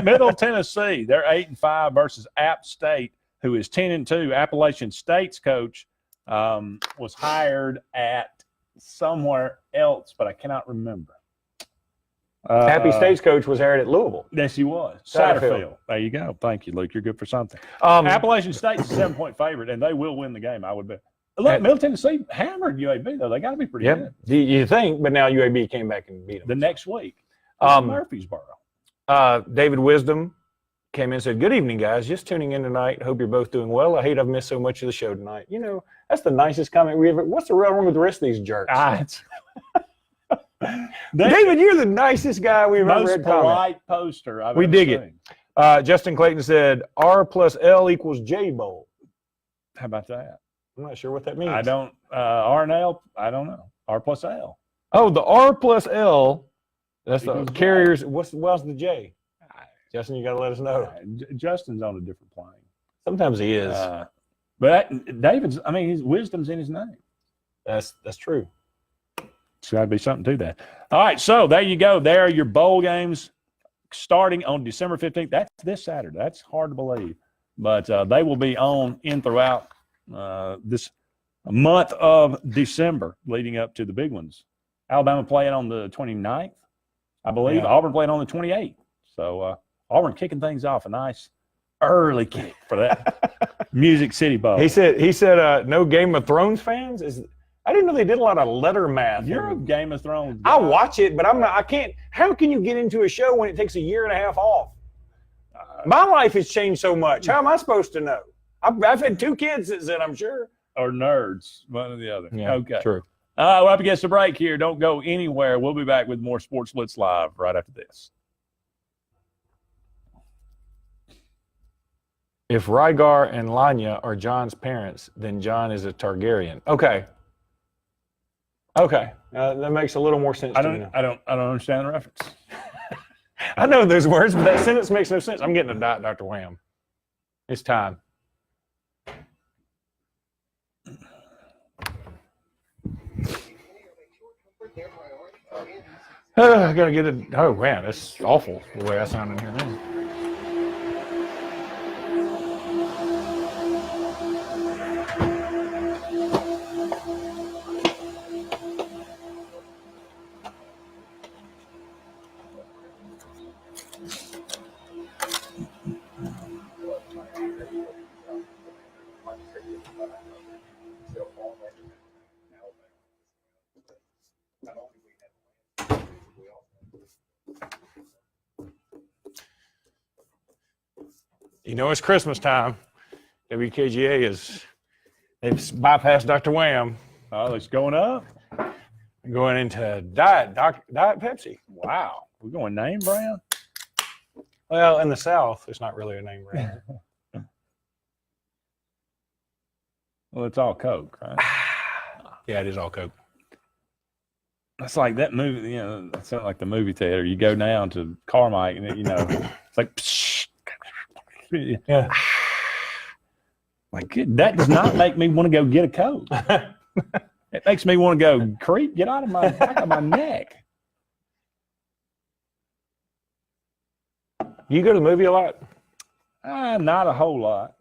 Middle Tennessee, they're 8-5 versus App State, who is 10-2. Appalachian State's coach was hired at somewhere else, but I cannot remember. Happy State's coach was hired at Louisville. Yes, he was. Satterfield. There you go. Thank you, Luke. You're good for something. Appalachian State's a 7-point favorite, and they will win the game, I would bet. Look, Middle Tennessee hammered UAB, though. They got to be pretty good. You think, but now UAB came back and beat them. The next week, Murfreesboro. David Wisdom came in and said, "Good evening, guys. Just tuning in tonight. Hope you're both doing well. I hate I've missed so much of the show tonight." You know, that's the nicest comment we ever. What's the real wrong with the rest of these jerks? David, you're the nicest guy we've ever Most had polite poster I've We ever dig seen. it. Justin Clayton said, R+L equals J Bowl. How about that? I'm not sure what that means. I don't. R and L, I don't know. R+L. Oh, the R+L, that's the Carriers. What's the J? Justin, you got to let us know. Justin's on a different plane. Sometimes he is. But David's, his wisdom's in his name. That's true. It's got to be something to that. All right, so there you go. There are your bowl games starting on December 15th. That's this Saturday. That's hard to believe. But they will be on in throughout this month of December leading up to the big ones. Alabama playing on the 29th, I believe. Yeah. Auburn playing on the 28th. So Auburn kicking things off, a nice early kick for that Music City Bowl. He said no Game of Thrones fans? I didn't know they did a lot of letter math. You're a Game of Thrones guy. I watch it, but I can't. How can you get into a show when it takes a year and a half off? My life has changed so much. How am I supposed to know? I've had 2 kids since then, I'm sure. Or nerds, one or the other. Yeah, okay. True. We're up against the break here. Don't go anywhere. We'll be back with more SportzBlitz Live right after this. If Rygar and Lanya are John's parents, then John is a Targaryen. Okay. That makes a little more sense to me now. I don't understand the reference. I know those words, but that sentence makes no sense. I'm getting a diet, Dr. Wham. It's time. I gotta get it. Oh man, that's awful the way I sound in here now. You know, it's Christmas time. WKGA they've bypassed Dr. Wham. Oh, it's going up. Going into Diet Pepsi. Wow. We're going name brand? Well, in the South, it's not really a name brand. Well, it's all Coke, right? Yeah, it is all Coke. It's like that movie, you know, it sounds like the movie theater. You go down to Carmike and, you know, it's like, psh, Yeah. Like, that does not make me want to go get a Coke. It makes me want to go, creep, get out of my back of my neck. You go to the movie a lot? Not a whole lot.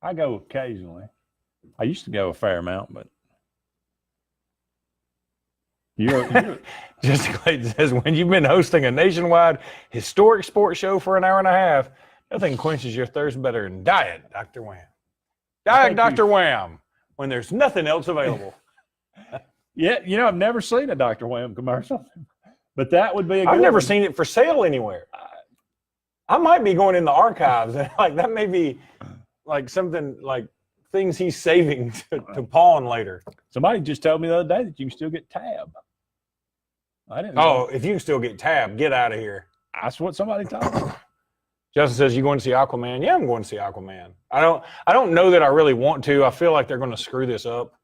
I go occasionally. I used to go a fair amount, but you're Just like it says, when you've been hosting a nationwide historic sports show for an hour and a half, nothing quenches your thirst better than Diet Dr. Wham. Diet Dr. Wham, when there's nothing else available. Yeah, you know, I've never seen a Dr. Wham commercial, but that would be a good I've never one. seen it for sale anywhere. I might be going in the archives. Like that may be like something like things he's saving to pawn later. Somebody just told me the other day that you can still get Tab. I didn't know. Oh, if you can still get Tab, get out of here. That's what somebody told me. Justin says, "You going to see Aquaman?" Yeah, I'm going to see Aquaman. I don't know that I really want to. I feel like they're going to screw this up.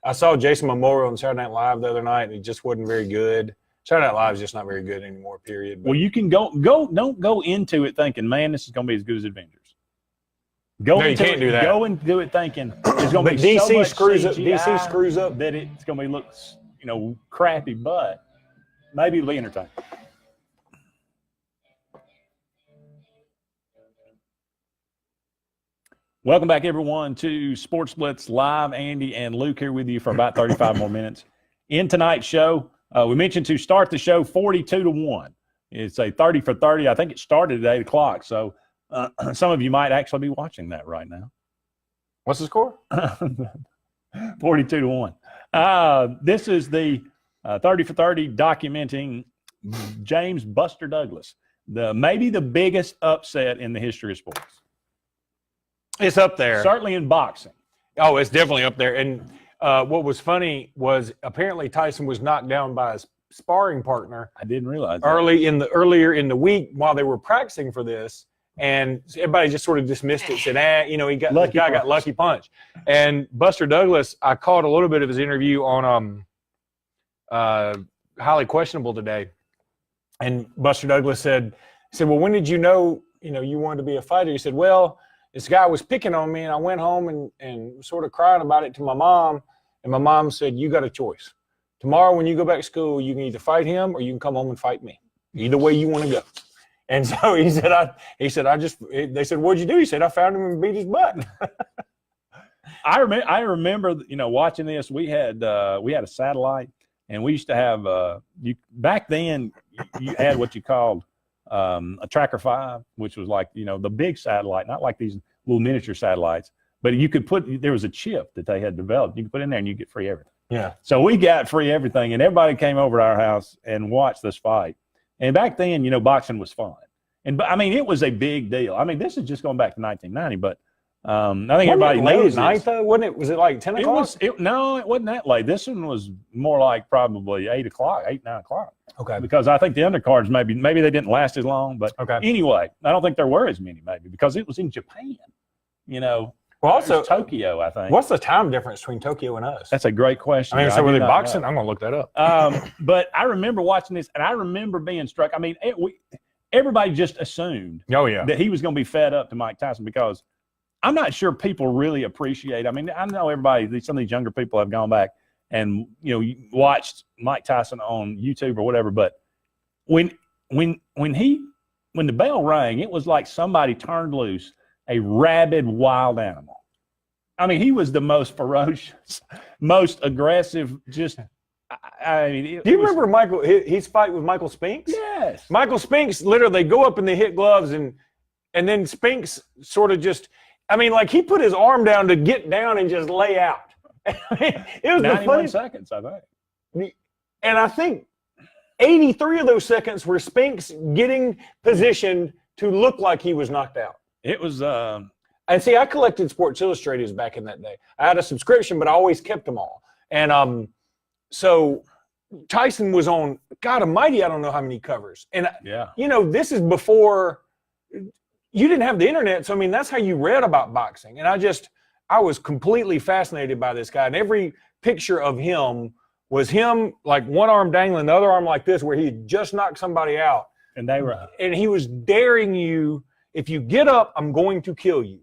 I saw Jason Momoa on Saturday Night Live the other night, and he just wasn't very good. Saturday Night Live is just not very good anymore, period. But Well, you can don't go into it thinking, man, this is going to be as good as Avengers. Go No, you into can't it, do that. Go into it thinking it's going to But be so DC much screws up. CGI DC screws up. that it's going to be looks, you know, crappy, but maybe it'll be entertaining. Welcome back, everyone, to Sports Blitz Live. Andy and Luke here with you for about 35 more minutes. In tonight's show, we mentioned to start the show 42-1. It's a 30 for 30. I think it started at 8 o'clock, so some of you might actually be watching that right now. What's the score? 42-1. This is the 30 for 30 documenting James Buster Douglas, maybe the biggest upset in the history of sports. It's up there. Certainly in boxing. Oh, it's definitely up there. And what was funny was apparently Tyson was knocked down by his sparring partner. I didn't realize that. Earlier in the week while they were practicing for this, and everybody just sort of dismissed it. Said, you know, the guy got lucky punch. And Buster Douglas, I caught a little bit of his interview on Highly Questionable today, and Buster Douglas said, well, when did you know you wanted to be a fighter? He said, well, this guy was picking on me, and I went home and sort of crying about it to my mom, and my mom said, you got a choice. Tomorrow when you go back to school, you can either fight him or you can come home and fight me. Either way you want to go. And so he said, they said, what'd you do? He said, I found him and beat his butt. I remember, watching this. We had a satellite, and we used to have back then you had what you called a Tracker 5, which was like, the big satellite, not like these little miniature satellites, but there was a chip that they had developed. You could put in there and you get free everything. Yeah. So we got free everything, and everybody came over to our house and watched this fight. And back then, boxing was fun. And I mean, it was a big deal. I mean, this is just going back to 1990, but I think everybody knows late at night, though, wasn't it? Was it like 10 o'clock? No, it wasn't that late. This one was more like probably 8 o'clock, 9 o'clock. Okay. Because I think the undercards maybe they didn't last as long. But anyway, I don't think there were as many maybe because it was in Japan. Well, also Tokyo, I think. What's the time difference between Tokyo and us? That's a great question. I mean, so were they boxing? I'm going to look that up. But I remember watching this, and I remember being struck. I mean, everybody just assumed that he was going to be fed up to Mike Tyson because I'm not sure people really appreciate. I mean, I know some of these younger people have gone back and watched Mike Tyson on YouTube or whatever. But when the bell rang, it was like somebody turned loose a rabid wild animal. I mean, he was the most ferocious, most aggressive. Just, I mean, do you remember his fight with Michael Spinks? Yes. Michael Spinks, literally, they go up and they hit gloves, and then Spinks sort of just, I mean, like he put his arm down to get down and just lay out. It was 91 seconds, I think. And I think 83 of those seconds were Spinks getting positioned to look like he was knocked out. It was. And see, I collected Sports Illustrateds back in that day. I had a subscription, but I always kept them all. And so Tyson was on, God almighty, I don't know how many covers. And, this is before you didn't have the internet. So, I mean, that's how you read about boxing. And I was completely fascinated by this guy. And every picture of him was him, like one arm dangling, the other arm like this, where he had just knocked somebody out. And he was daring you, if you get up, I'm going to kill you.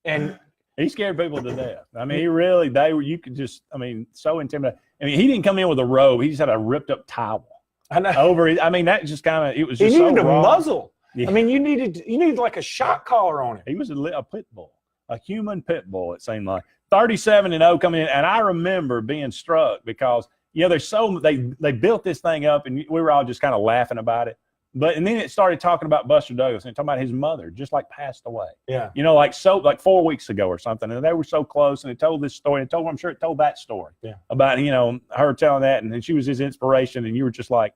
And he scared people to death. I mean, you could just, I mean, so intimidating. I mean, he didn't come in with a robe. He just had a ripped up towel over it. I mean, that just kind of, it was just he needed so a raw. muzzle. Yeah. I mean, you needed like a shot collar on him. He was a pit bull, a human pit bull, it seemed like. 37-0 coming in. And I remember being struck because, they built this thing up and we were all just kind of laughing about it. And then it started talking about Buster Douglas and talking about his mother just like passed away. Yeah. Like 4 weeks ago or something. And they were so close and it told this story. I'm sure it told that story about, her telling that. And then she was his inspiration. And you were just like,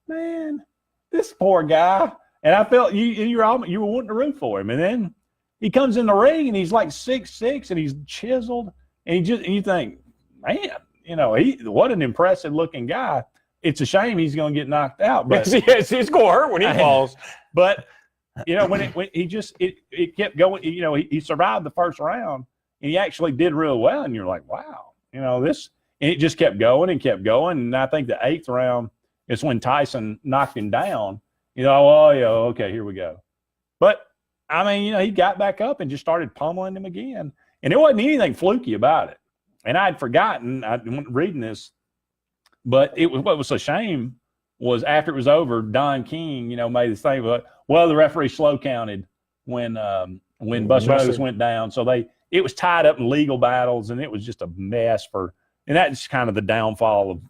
man, this poor guy. And I felt you were wanting to root for him. And then he comes in the ring and he's like 6'6" and he's chiseled. And you think, man, what an impressive looking guy. It's a shame he's going to get knocked out. But yes, it's going to hurt when he falls. But when it kept going. He survived the first round, and he actually did real well. And you're like, wow, this. And it just kept going and kept going. And I think the 8th round is when Tyson knocked him down. Okay, here we go. But I mean, he got back up and just started pummeling him again. And there wasn't anything fluky about it. And I'd forgotten. I wasn't reading this. But what was a shame was after it was over, Don King, made this thing. Well, the referee slow counted when Buster Douglas went down. So it was tied up in legal battles, and it was just a mess and that's kind of the downfall of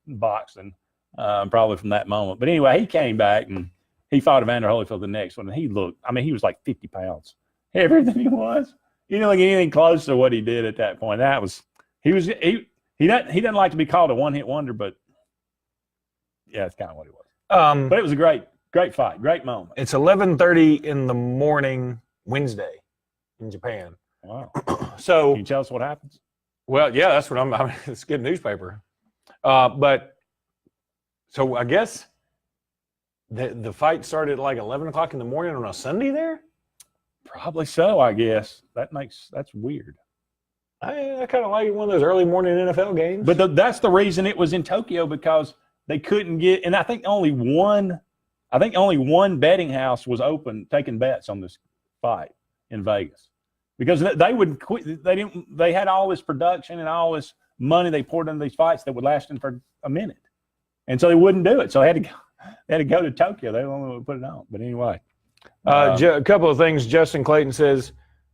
boxing, probably from that moment. But anyway, he came back and he fought Evander Holyfield the next one, and he was like 50 pounds heavier than he was. He didn't look anything close to what he did at that point. He doesn't like to be called a one-hit wonder, but yeah, that's kind of what he was. But it was a great fight, great moment. It's 11:30 in the morning, Wednesday, in Japan. Wow. So can you tell us what happens? Well, yeah, that's what it's a good newspaper. But so I guess the fight started at like 11 o'clock in the morning on a Sunday there? Probably so, I guess. That's weird. I kind of like one of those early morning NFL games. But that's the reason it was in Tokyo, because they couldn't get – and I think only one betting house was open taking bets on this fight in Vegas, because they would quit. They had all this production and all this money they poured into these fights that would last them for a minute, and so they wouldn't do it. So they had to go to Tokyo. They only would put it on. But anyway, a couple of things. Justin Clayton says,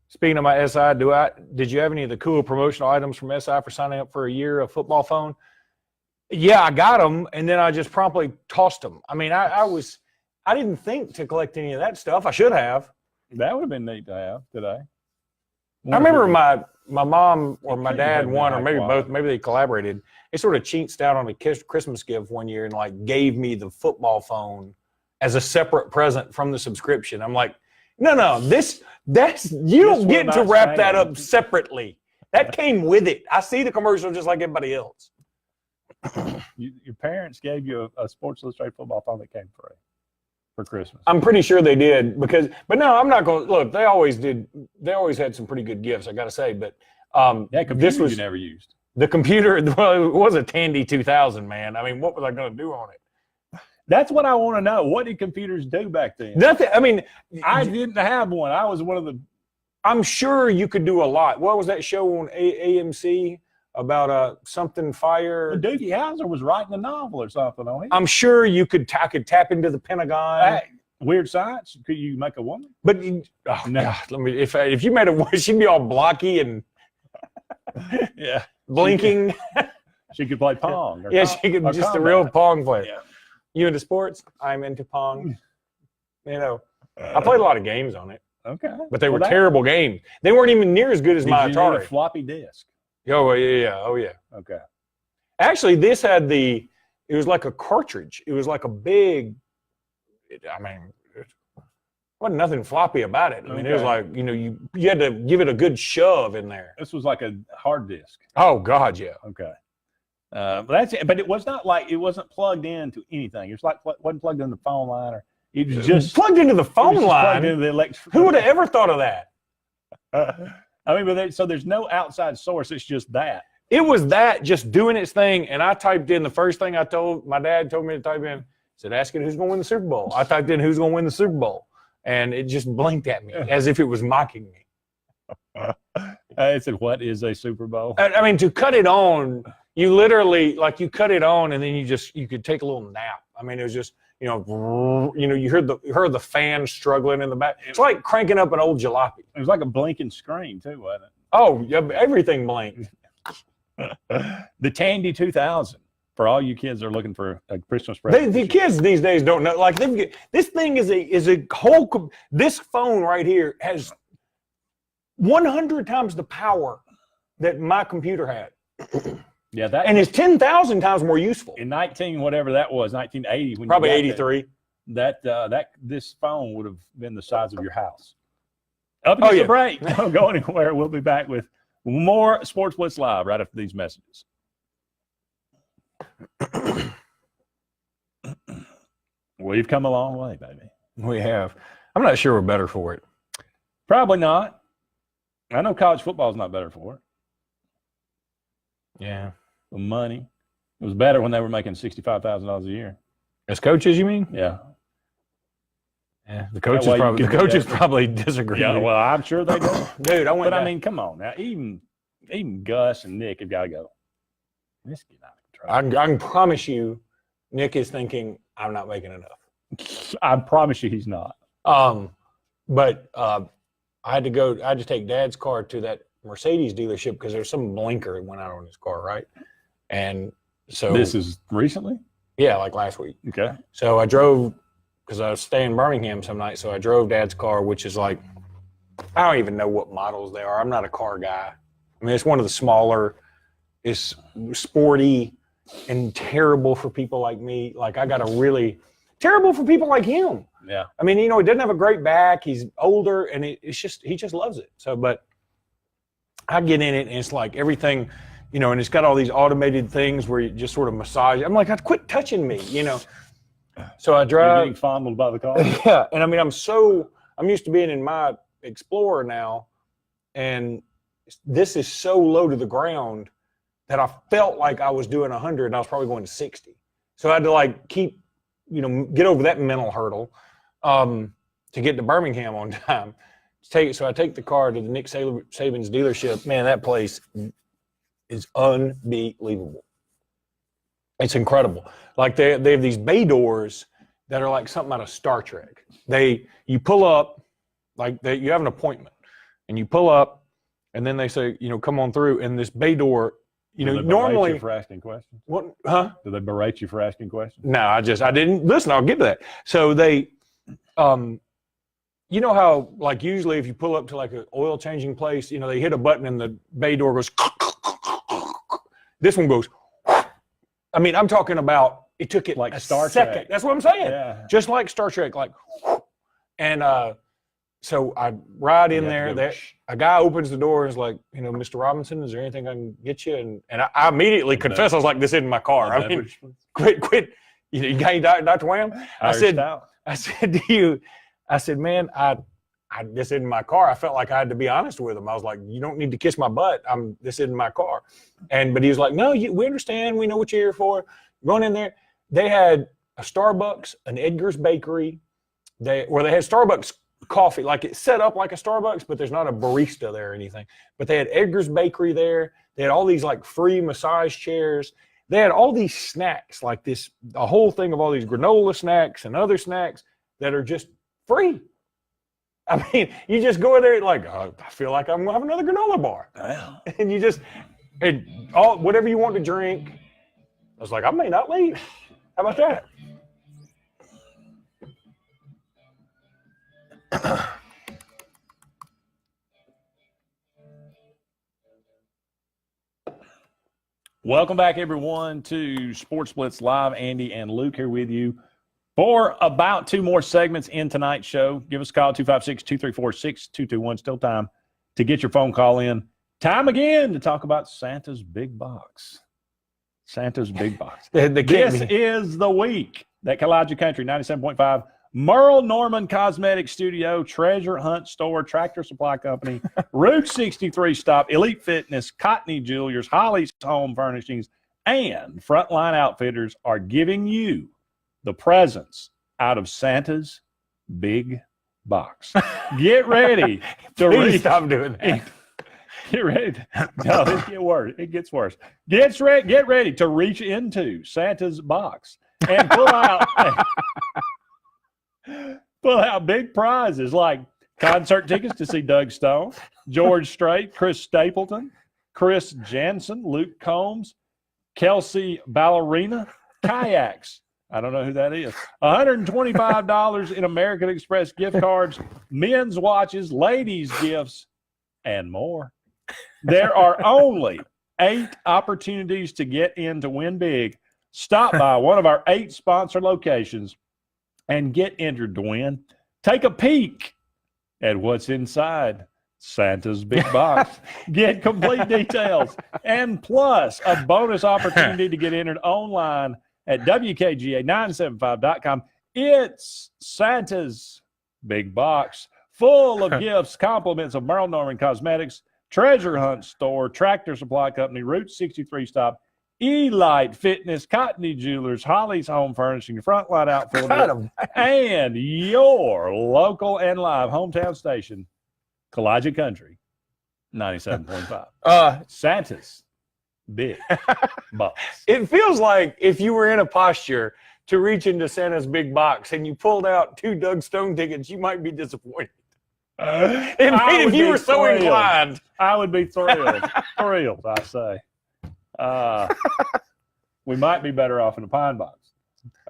speaking of my SI, did you have any of the cool promotional items from SI for signing up for a year of football phone? Yeah, I got them, and then I just promptly tossed them. I mean, I didn't think to collect any of that stuff. I should have. That would have been neat to have today. I remember my mom or my dad, one or maybe both, maybe they collaborated. They sort of cheated out on a Christmas gift one year and like gave me the football phone as a separate present from the subscription. I'm like, no, you don't get to wrap that up separately. That came with it. I see the commercial just like everybody else. Your parents gave you a Sports Illustrated football phone that came free for Christmas. I'm pretty sure they did but no, I'm not going to look. They always did. They always had some pretty good gifts, I got to say. But this was you never used the computer. Well, it was a Tandy 2000, man. I mean, what was I going to do on it? That's what I want to know. What did computers do back then? Nothing. I mean, I didn't have one. I was one of the. I'm sure you could do a lot. What was that show on AMC? About something fire. Doogie Howser was writing a novel or something on it. I'm sure I could tap into the Pentagon. Weird Science. Could you make a woman? But no. God, if you made a woman, she'd be all blocky and blinking. She could play Pong. She could just a real Pong player. Yeah. You into sports? I'm into Pong. I played a lot of games on it. Okay. But they were terrible games. They weren't even near as good as my Atari. Need a floppy disk. Oh, yeah. Oh, yeah. Okay. Actually, this had it was like a cartridge. It was like a big, wasn't nothing floppy about it. I mean, it was Okay. like, you had to give it a good shove in there. This was like a hard disk. Oh, God, yeah. Okay. But that's it. But it was not like, it wasn't plugged into anything. It was like, wasn't plugged into the phone line, or it was just plugged into the it was phone just plugged line. into the electric. Who would have ever thought of that? I mean, so there's no outside source. It's just that. It was that just doing its thing, and I typed in the first thing my dad told me to type in. Said, ask it who's going to win the Super Bowl. I typed in who's going to win the Super Bowl, and it just blinked at me as if it was mocking me. It said, "What is a Super Bowl?" I mean, to cut it on, you literally you cut it on, and then you could take a little nap. I mean, it was just you heard the fan struggling in the back. It's like cranking up an old jalopy. It was like a blinking screen too, wasn't Oh, yeah, everything blinked. it? The Tandy 2000 for all you kids that are looking for a Christmas present. The kids these days don't know. Like this thing is a whole. This phone right here has 100 times the power that my computer had. Yeah, that And it's 10,000 times more useful. in 1980 when Probably you got 83. that this phone would have been the size of your house. Up against yeah. the break. Don't go anywhere. We'll be back with more Sports Blitz Live right after these messages. We've come a long way, baby. We have. I'm not sure we're better for it. Probably not. I know college football is not better for it. Yeah. The money. It was better when they were making $65,000 a year. As coaches, you mean? Yeah. Yeah. The way you can do that. probably disagree. Yeah, well, I'm sure they do. Dude, I went. But I mean, come on now. Even Gus and Nick have got to go. This get out of control. I can promise you, Nick is thinking I'm not making enough. I promise you, he's not. But I had to take Dad's car to that Mercedes dealership because there's some blinker that went out on his car, right? And so This is recently. yeah, like last week. Okay. So I drove because I was staying in Birmingham some night. So I drove Dad's car, which is like I don't even know what models they are. I'm not a car guy. I mean, it's one of the smaller. It's sporty and terrible for people like me. Like I got a really terrible for people like him. Yeah. I mean, he doesn't have a great back. He's older, and he just loves it. So, but I get in it, and it's like everything, and it's got all these automated things where you just sort of massage. I'm like, I'd quit touching me, So I You're drive. getting fondled by the car. Yeah, and I mean, I'm used to being in my Explorer now, and this is so low to the ground that I felt like I was doing 100, and I was probably going to 60. So I had to keep, get over that mental hurdle to get to Birmingham on time. So I take the car to the Nick Saban's dealership. Man, that place is unbelievable. It's incredible. Like they have these bay doors that are like something out of Star Trek. You pull up, you have an appointment, and you pull up, and then they say, come on through, and this bay door. Do they berate Normally you for asking questions. what? Huh? Do they berate you for asking questions? No, I didn't listen. I'll get to that. So they, how usually if you pull up to an oil changing place, they hit a button and the bay door goes. This one goes. I mean, I'm talking about it took it Like a Star second. Trek. That's what I'm saying. Yeah. Just like Star Trek, and so I ride in You there. have to go, A guy opens the door and is like, Mr. Robinson, is there anything I can get you? And I immediately confess, I was like, this isn't my car. I mean, quit. You got any Dr. Wham? I said to you, man, this isn't my car. I felt like I had to be honest with him. I was like, you don't need to kiss my butt. This isn't my car. But he was like, no, we understand. We know what you're here for. Going in there, they had a Starbucks, an Edgar's Bakery. They had Starbucks coffee, like it's set up like a Starbucks, but there's not a barista there or anything. But they had Edgar's Bakery there. They had all these free massage chairs. They had all these snacks, a whole thing of all these granola snacks and other snacks that are just free. I mean, you just go in there I feel like I'm gonna have another granola bar. Wow. And whatever you want to drink. I was like, I may not leave. How about that? Welcome back, everyone, to Sports Blitz Live. Andy and Luke here with you. For about 2 more segments in tonight's show, give us a call, 256-234-6221. Still time to get your phone call in. Time again to talk about Santa's Big Box. Santa's Big Box. This is the week that Kalijah Country 97.5, Merle Norman Cosmetic Studio, Treasure Hunt Store, Tractor Supply Company, Route 63 Stop, Elite Fitness, Cottony Jewelers, Holly's Home Furnishings, and Frontline Outfitters are giving you the presents out of Santa's Big Box. Get ready to Please stop doing that. Get ready. No, it gets worse. It gets worse. Get ready to reach into Santa's box and pull out big prizes like concert tickets to see Doug Stone, George Strait, Chris Stapleton, Chris Jansen, Luke Combs, Kelsey Ballerina, kayaks. I don't know who that is. $125 in American Express gift cards, men's watches, ladies' gifts, and more. There are only 8 opportunities to get in to win big. Stop by one of our 8 sponsor locations and get entered to win. Take a peek at what's inside Santa's Big Box. Get complete details and plus a bonus opportunity to get entered online at WKGA975.com. It's Santa's Big Box, full of gifts, compliments of Merle Norman Cosmetics, Treasure Hunt Store, Tractor Supply Company, Route 63 Stop, Elite Fitness, Cottony Jewelers, Holly's Home Furnishing, Frontline Outfitters, and your local and live hometown station, Kalijah Country 97.5. Santa's Big Box. It feels like if you were in a posture to reach into Santa's Big Box and you pulled out 2 Doug Stone tickets, you might be disappointed. If you were so inclined, I would be thrilled. Thrilled, I say. We might be better off in a pine box.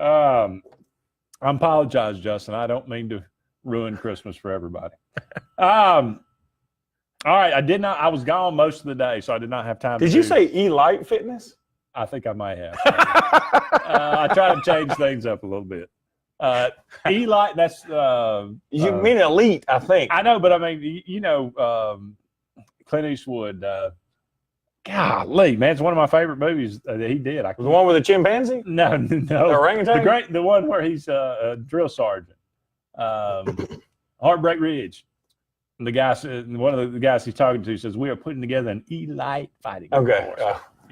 I apologize, Justin. I don't mean to ruin Christmas for everybody. All right, I was gone most of the day, so I did not have time. Did you say Elite Fitness? I think I might have. I try to change things up a little bit. Elite, that's you mean elite, I think. I know, but I mean, Clint Eastwood. Golly, man, it's one of my favorite movies that he did. The one with the chimpanzee? No. The orangutan? The one where he's a drill sergeant. Heartbreak Ridge. The guy, one of the guys he's talking to says, "We are putting together an elite fighting force."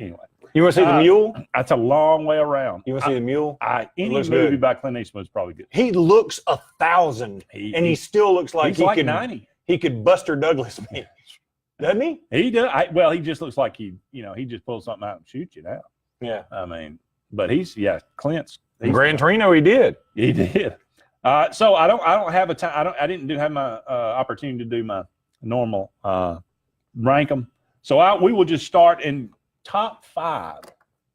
Anyway, you want to see the mule? That's a long way around. You want to see the mule? Any movie by Clint Eastwood is probably good. He looks 1,000, and he still looks like he could 90. He could Buster Douglas me, doesn't he? He does. Well, he just looks like he just pulls something out and shoots you now. Yeah, I mean, but Clint's Gran Torino. He did. He did. So I don't have a time. I didn't have my opportunity to do my normal rank them. So we will just start in top 5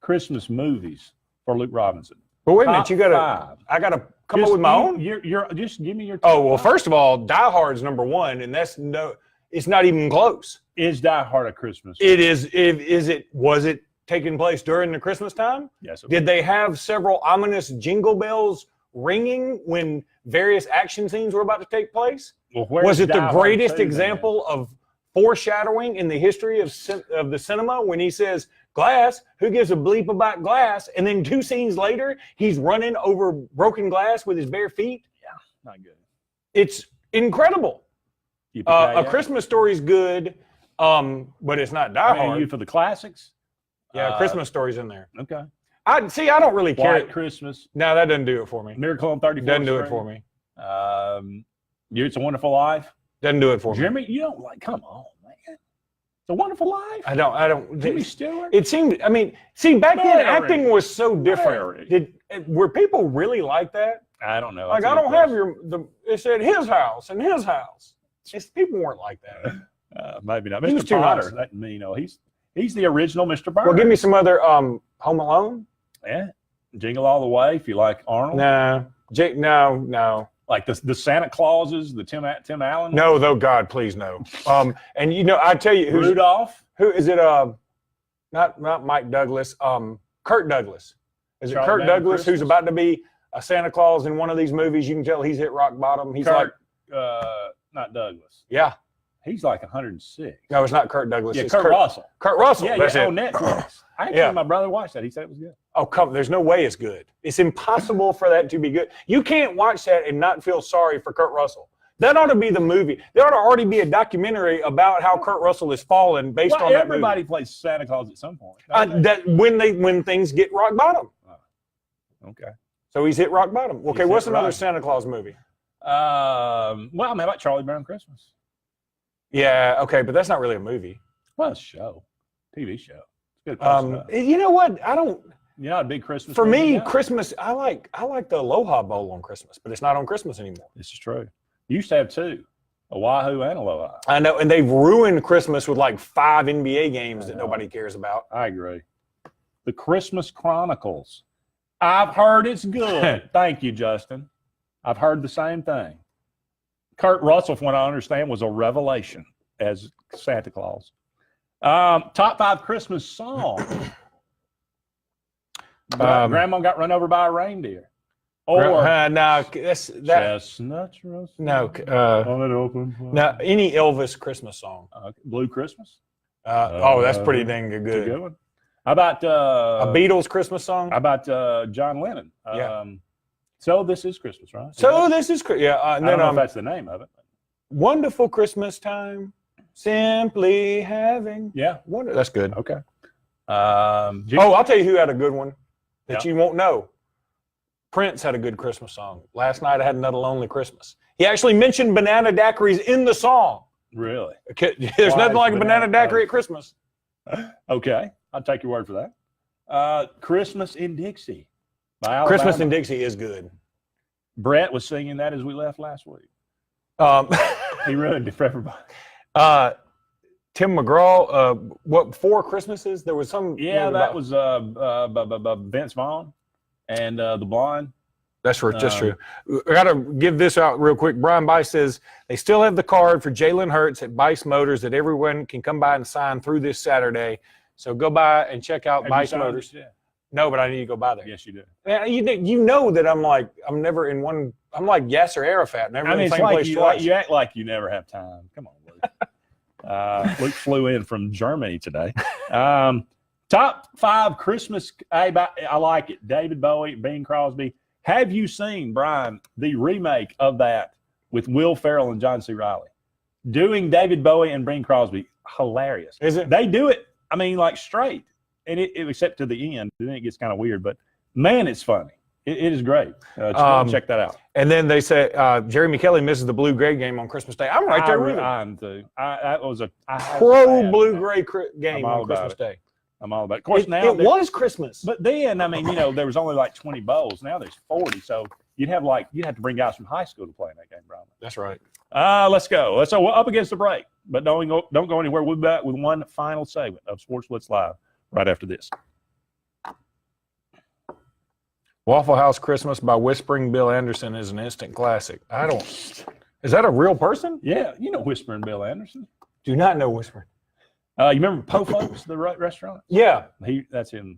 Christmas movies for Luke Robinson. But wait a minute, I gotta come up with my own. You're just give me your. Oh well, first of all, Die Hard's number 1, and it's not even close. Is Die Hard a Christmas? It is. Was it taking place during the Christmas time? Yes. Did they have several ominous jingle bells ringing when various action scenes were about to take place? Well, was it the greatest example of foreshadowing in the history of the cinema when he says, "Glass, who gives a bleep about glass?" And then 2 scenes later, he's running over broken glass with his bare feet? Yeah, not good. It's incredible. A Christmas Story's good, but it's not Die Hard. You for the classics? Yeah, Christmas Story's in there. Okay. I don't really care. White Christmas. No, that doesn't do it for me. Miracle on 34th Doesn't do it Street. for me. It's a Wonderful Life. Doesn't do it for me. Jeremy, you don't like? Come on, man. It's a Wonderful Life. I don't. Jimmy Stewart. It seemed. I mean, see, back then acting was so different. Were people really like that? I don't know. Like I don't have it said his house and his house. People weren't like that. Maybe not. He was Mr. too Potter. nice. He's the original Mr. Burns. Well, give me some other Home Alone. Yeah, Jingle All the Way. If you like Arnold. No. Like the Santa Clauses, the Tim Allen. No, though, God, please no. And I tell you, Rudolph. Who is it? Not Mike Douglas. Kurt Douglas. Is it Charlie Kurt Brown Douglas Christmas? who's about to be a Santa Claus in one of these movies, you can tell he's hit rock bottom. He's Kurt, not Douglas. yeah. He's like 106. No, it's not Kurt Douglas. Yeah, it's Kurt Russell. Kurt Russell. Yeah, that's yeah, it. on Netflix. Actually, Yeah. my brother watched that. He said it was good. Oh, come! There's no way it's good. It's impossible for that to be good. You can't watch that and not feel sorry for Kurt Russell. That ought to be the movie. There ought to already be a documentary about how Kurt Russell has fallen based on that everybody plays Santa Claus at some point. don't they? that when things get rock bottom. Okay. So he's hit rock bottom. Okay, He's what's hit another rock. Santa Claus movie? Well, how about Charlie Brown Christmas? Yeah, okay, but that's not really a movie. Well, it's a show, TV show. It's good. Stuff. You know what? I don't. You're not a big Christmas. For movie me, guy? Christmas. I like the Aloha Bowl on Christmas, but it's not on Christmas anymore. This is true. You used to have two, Oahu and Aloha. I know, and they've ruined Christmas with like 5 NBA games that nobody cares about. I agree. The Christmas Chronicles. I've heard it's good. Thank you, Justin. I've heard the same thing. Kurt Russell, from what I understand, was a revelation as Santa Claus. Top 5 Christmas songs. Grandma got run over by a reindeer. Or no, that's that. Chestnuts roasting No, on an open fire. no, any Elvis Christmas song. Blue Christmas. Oh, that's pretty dang That's a good. good one. How about A Beatles Christmas song. How about John Lennon? Yeah. So This Is Christmas, right? So this is yeah. I And don't then know if that's the name of it. Wonderful Christmas time, simply having. Yeah. Wonder. That's good. Okay. Oh, I'll tell you who had a good one that Yeah. you won't know. Prince had a good Christmas song. Last night I had another lonely Christmas. He actually mentioned banana daiquiris in the song. Really? Okay, there's Why nothing is like a banana banana- daiquiri at Christmas. Okay. I'll take your word for that. Christmas in Dixie by Alabama. Christmas in Dixie is good. Brett was singing that as we left last week. He ruined it for everybody. Tim McGraw, what, 4 Christmases? There was some. Yeah, that was Vince Vaughn and the Blonde. That's true. I got to give this out real quick. Brian Bice says they still have the card for Jalen Hurts at Bice Motors that everyone can come by and sign through this Saturday. So go by and check out Have you Bice signed Motors. it? Yeah. No, but I need to go by there. Yes, you do. Yeah, you know that I'm never in one. I'm like Yasser Arafat, never in the it's same place twice. you act like you never have time. Come on, Luke. Luke flew in from Germany today. Top 5 Christmas. I like it. David Bowie, Bing Crosby. Have you seen, Brian, the remake of that with Will Ferrell and John C. Reilly? Doing David Bowie and Bing Crosby. Hilarious. Is it? They do it, I mean, like straight. And it except to the end. Then it gets kind of weird. But, man, it's funny. It is great. Check that out. And then they say Jeremy Kelly misses the blue-gray game on Christmas Day. I'm right there with him. I'm too. That was a Pro blue-gray game all on about Christmas it. Day. I'm all about it. Of course, now It was Christmas. But then, I mean, there was only like 20 bowls. Now there's 40. So you'd have to bring guys from high school to play in that game, Brian. That's right. Let's go. So we're up against the break, but don't go anywhere. We'll be back with one final segment of SportzBlitz Live right after this. Waffle House Christmas by Whispering Bill Anderson is an instant classic. Is that a real person? Yeah, you know Whispering Bill Anderson. Do not know Whispering. You remember Po Folks, the restaurant? Yeah. That's him.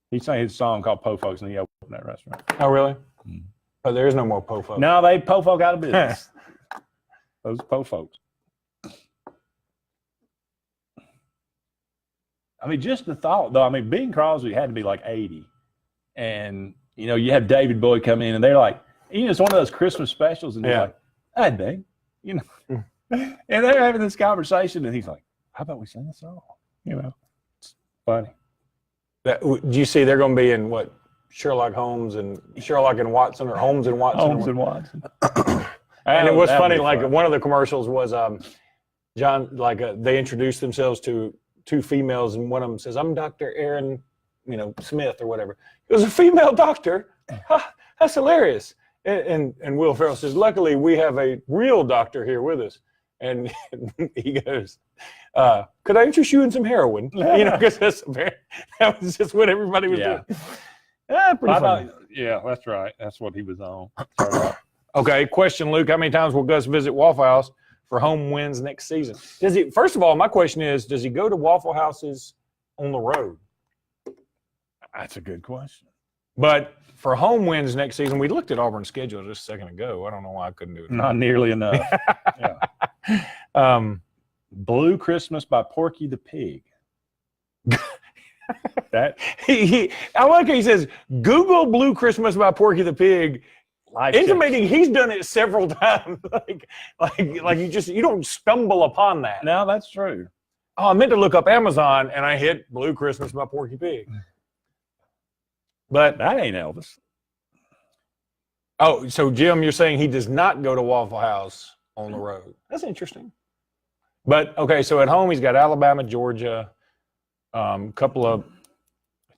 He sang his song called Po Folks, and he opened that restaurant. Oh, really? Mm. Oh, there is no more Po Folks. No, Po Folk out of business. Those Po Folks. I mean, just the thought, though. I mean, Bing Crosby had to be like 80. And, you have David Bowie come in, and they're like, it's one of those Christmas specials, and he's like, hey, Bing, And they're having this conversation, and he's like, how about we sing a song? It's funny. Do you see they're going to be in what? Sherlock Holmes and Sherlock and Watson, or Holmes and Watson? Holmes and Watson. And it was funny, like fun. one of the commercials was John, they introduced themselves to 2 females, and one of them says, I'm Dr. Aaron, Smith or whatever. It was a female doctor. That's hilarious. And Will Ferrell says, luckily we have a real doctor here with us. And he goes, could I interest you in some heroin? Because that was just what everybody was doing. Pretty funny. That's right. That's what he was on. Okay, question, Luke. How many times will Gus visit Waffle House for home wins next season? First of all, my question is, does he go to Waffle Houses on the road? That's a good question. But for home wins next season, we looked at Auburn's schedule just a second ago. I don't know why I couldn't do it. Not nearly enough. Yeah. Blue Christmas by Porky the Pig. That I like how he says, Google Blue Christmas by Porky the Pig, intimating he's done it several times. like you don't stumble upon that. No, that's true. Oh, I meant to look up Amazon and I hit Blue Christmas by Porky Pig. But that ain't Elvis. Oh, so Jim, you're saying he does not go to Waffle House on the road. That's interesting. But okay, so at home he's got Alabama, Georgia, couple of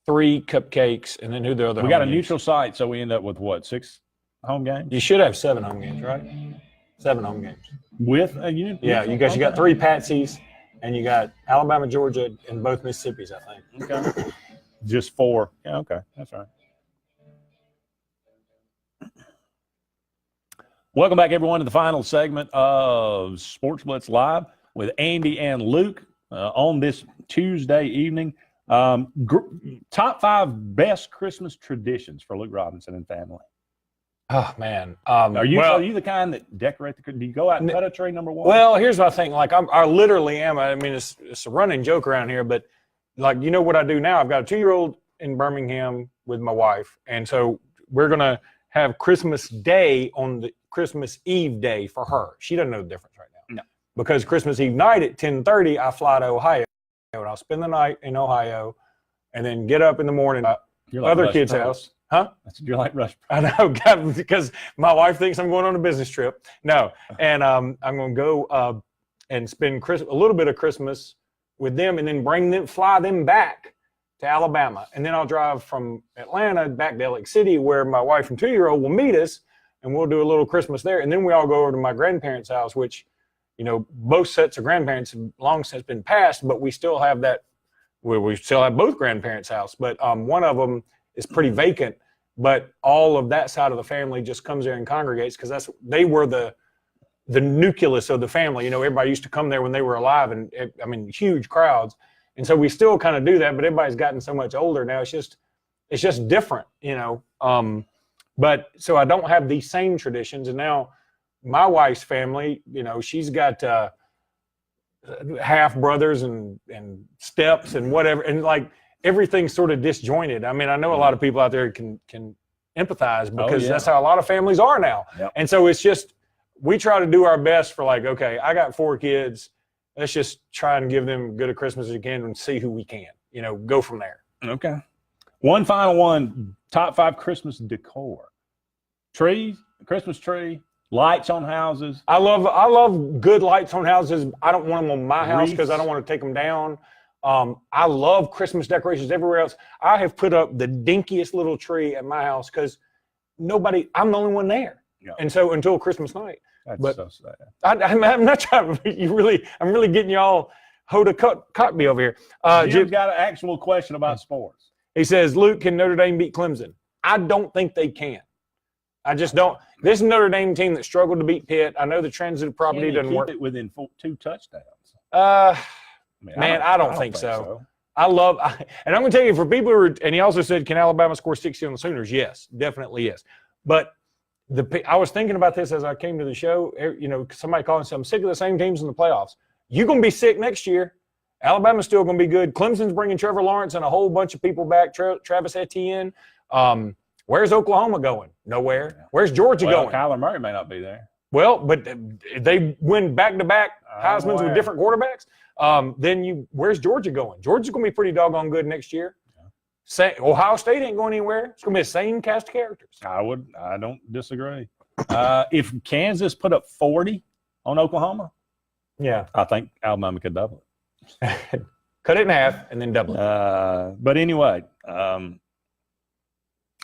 3 cupcakes, and then who the other? We got a neutral site, so we end up with what, 6 home games? You should have 7 home games, right? 7 home games With a unit? Yeah, you got 3 Patsies, and you got Alabama, Georgia, and both Mississippis, I think. Okay. Just 4. Yeah, okay, that's right. Welcome back, everyone, to the final segment of Sports Blitz Live with Andy and Luke on this Tuesday evening. Top 5 best Christmas traditions for Luke Robinson and family. Oh man, are you the kind that decorate the? Do you go out and cut a tree? Number 1. Well, here's what I think. Like I literally am. I mean, it's a running joke around here, but like you know what I do now. I've got a 2-year-old in Birmingham with my wife, and so we're gonna have Christmas Day on the Christmas Eve day for her. She doesn't know the difference right now. No. Because Christmas Eve night at 10:30, I fly to Ohio, and I'll spend the night in Ohio, and then get up in the morning at other kid's house. Huh? You're like Rush. I know, God, because my wife thinks I'm going on a business trip. No, and I'm going to go and spend a little bit of Christmas with them, and then fly them back to Alabama, and then I'll drive from Atlanta back to LA City, where my wife and 2-year-old will meet us, and we'll do a little Christmas there, and then we all go over to my grandparents' house, which, you know, both sets of grandparents have long since been passed, but we still have that. We still have both grandparents' house, but one of them is pretty vacant. But all of that side of the family just comes there and congregates because they were the nucleus of the family. You know, everybody used to come there when they were alive, and I mean, huge crowds. And so we still kind of do that, but everybody's gotten so much older now. It's just different, you know. But so I don't have these same traditions. And now my wife's family, you know, she's got half brothers and steps and whatever, and like everything's sort of disjointed. I mean, I know a lot of people out there can empathize because that's how a lot of families are now. Yep. And so it's just, we try to do our best for like, okay, I got 4 kids. Let's just try and give them as good a Christmas as we can and see who we can, you know, go from there. Okay. One final one, top 5 Christmas decor. Trees, Christmas tree, lights on houses. I love good lights on houses. I don't want them on my house because I don't want to take them down. I love Christmas decorations everywhere else. I have put up the dinkiest little tree at my house because I'm the only one there. Yeah. And so until Christmas night. That's so sad. I'm not trying to, I'm really getting y'all Hoda caught me over here. Jim's got an actual question about sports. He says, Luke, can Notre Dame beat Clemson? I don't think they can. I just don't. This is Notre Dame team that struggled to beat Pitt. I know the transitive property doesn't work. It within 2 touchdowns. I don't think so. And I'm going to tell you, for people who and he also said, can Alabama score 60 on the Sooners? Yes, definitely yes. But I was thinking about this as I came to the show. You know, somebody called and said, I'm sick of the same teams in the playoffs. You're going to be sick next year. Alabama's still going to be good. Clemson's bringing Trevor Lawrence and a whole bunch of people back, Travis Etienne. Where's Oklahoma going? Nowhere. Where's Georgia going? Kyler Murray may not be there. Well, but they win back-to-back Heismans with different quarterbacks. Where's Georgia going? Georgia's going to be pretty doggone good next year. Ohio State ain't going anywhere. It's going to be the same cast of characters. I don't disagree. If Kansas put up 40 on Oklahoma, I think Alabama could double it. Cut it in half and then double it. But anyway, how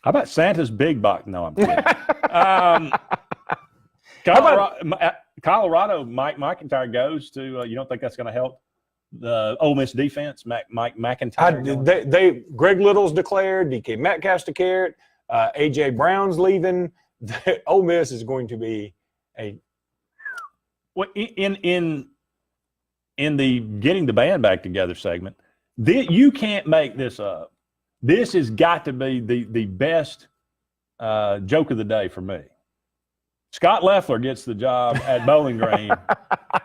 about Santa's big box? No, I'm kidding. Colorado, Mike McIntyre goes to. You don't think that's going to help the Ole Miss defense? Mike McIntyre. Greg Little's declared. DK Metcalf's declared. AJ Brown's leaving. Ole Miss is going to be in the getting the band back together segment. You can't make this up. This has got to be the best joke of the day for me. Scott Loeffler gets the job at Bowling Green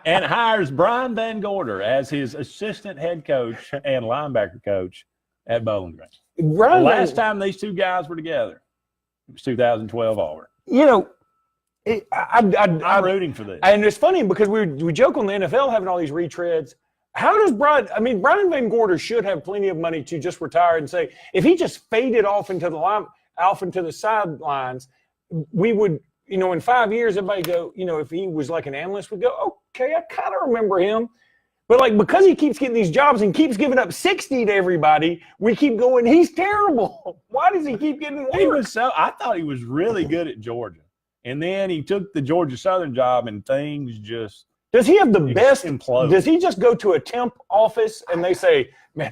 and hires Brian Van Gorder as his assistant head coach and linebacker coach at Bowling Green. The last time these two guys were together, it was 2012 Auburn. You know, I'm rooting for this. And it's funny because we joke on the NFL having all these retreads. How does Brian Van Gorder should have plenty of money to just retire and say, if he just faded off into the sidelines, we would, in 5 years, everybody go, if he was like an analyst, would go, okay, I kind of remember him. But because he keeps getting these jobs and keeps giving up 60 to everybody, we keep going, he's terrible. Why does he keep getting work? I thought he was really good at Georgia. And then he took the Georgia Southern job and things just Does he have the best imploded. Does he just go to a temp office and they say, man,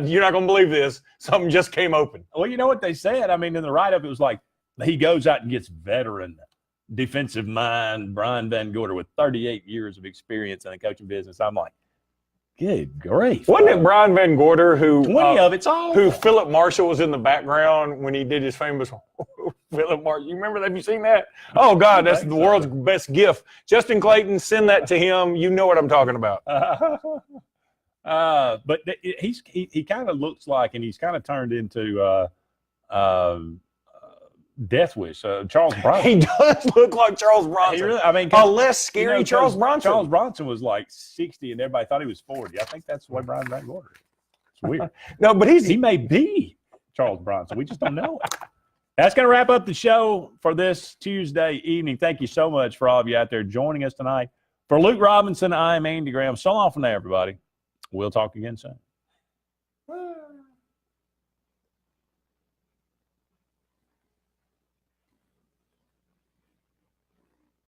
you're not going to believe this. Something just came open. Well, you know what they said? In the write-up, it was like he goes out and gets veteran defensive mind Brian Van Gorder with 38 years of experience in the coaching business. I'm like, good grief. Wasn't it Brian Van Gorder who 20 of it's all who Philip Marshall was in the background when he did his famous Philip Marshall? You remember that? Have you seen that? Oh God, that's the world's best gift. Justin Clayton, send that to him. You know what I'm talking about. But he kind of looks like, and he's kind of turned into Death Wish, Charles Bronson. He does look like Charles Bronson. A less scary Charles Bronson. Charles Bronson was like 60, and everybody thought he was 40. I think that's the way Brian Van Gorder is. It's weird. No, but he may be Charles Bronson. We just don't know it. That's going to wrap up the show for this Tuesday evening. Thank you so much for all of you out there joining us tonight. For Luke Robinson, I am Andy Graham. So long from there, everybody. We'll talk again soon.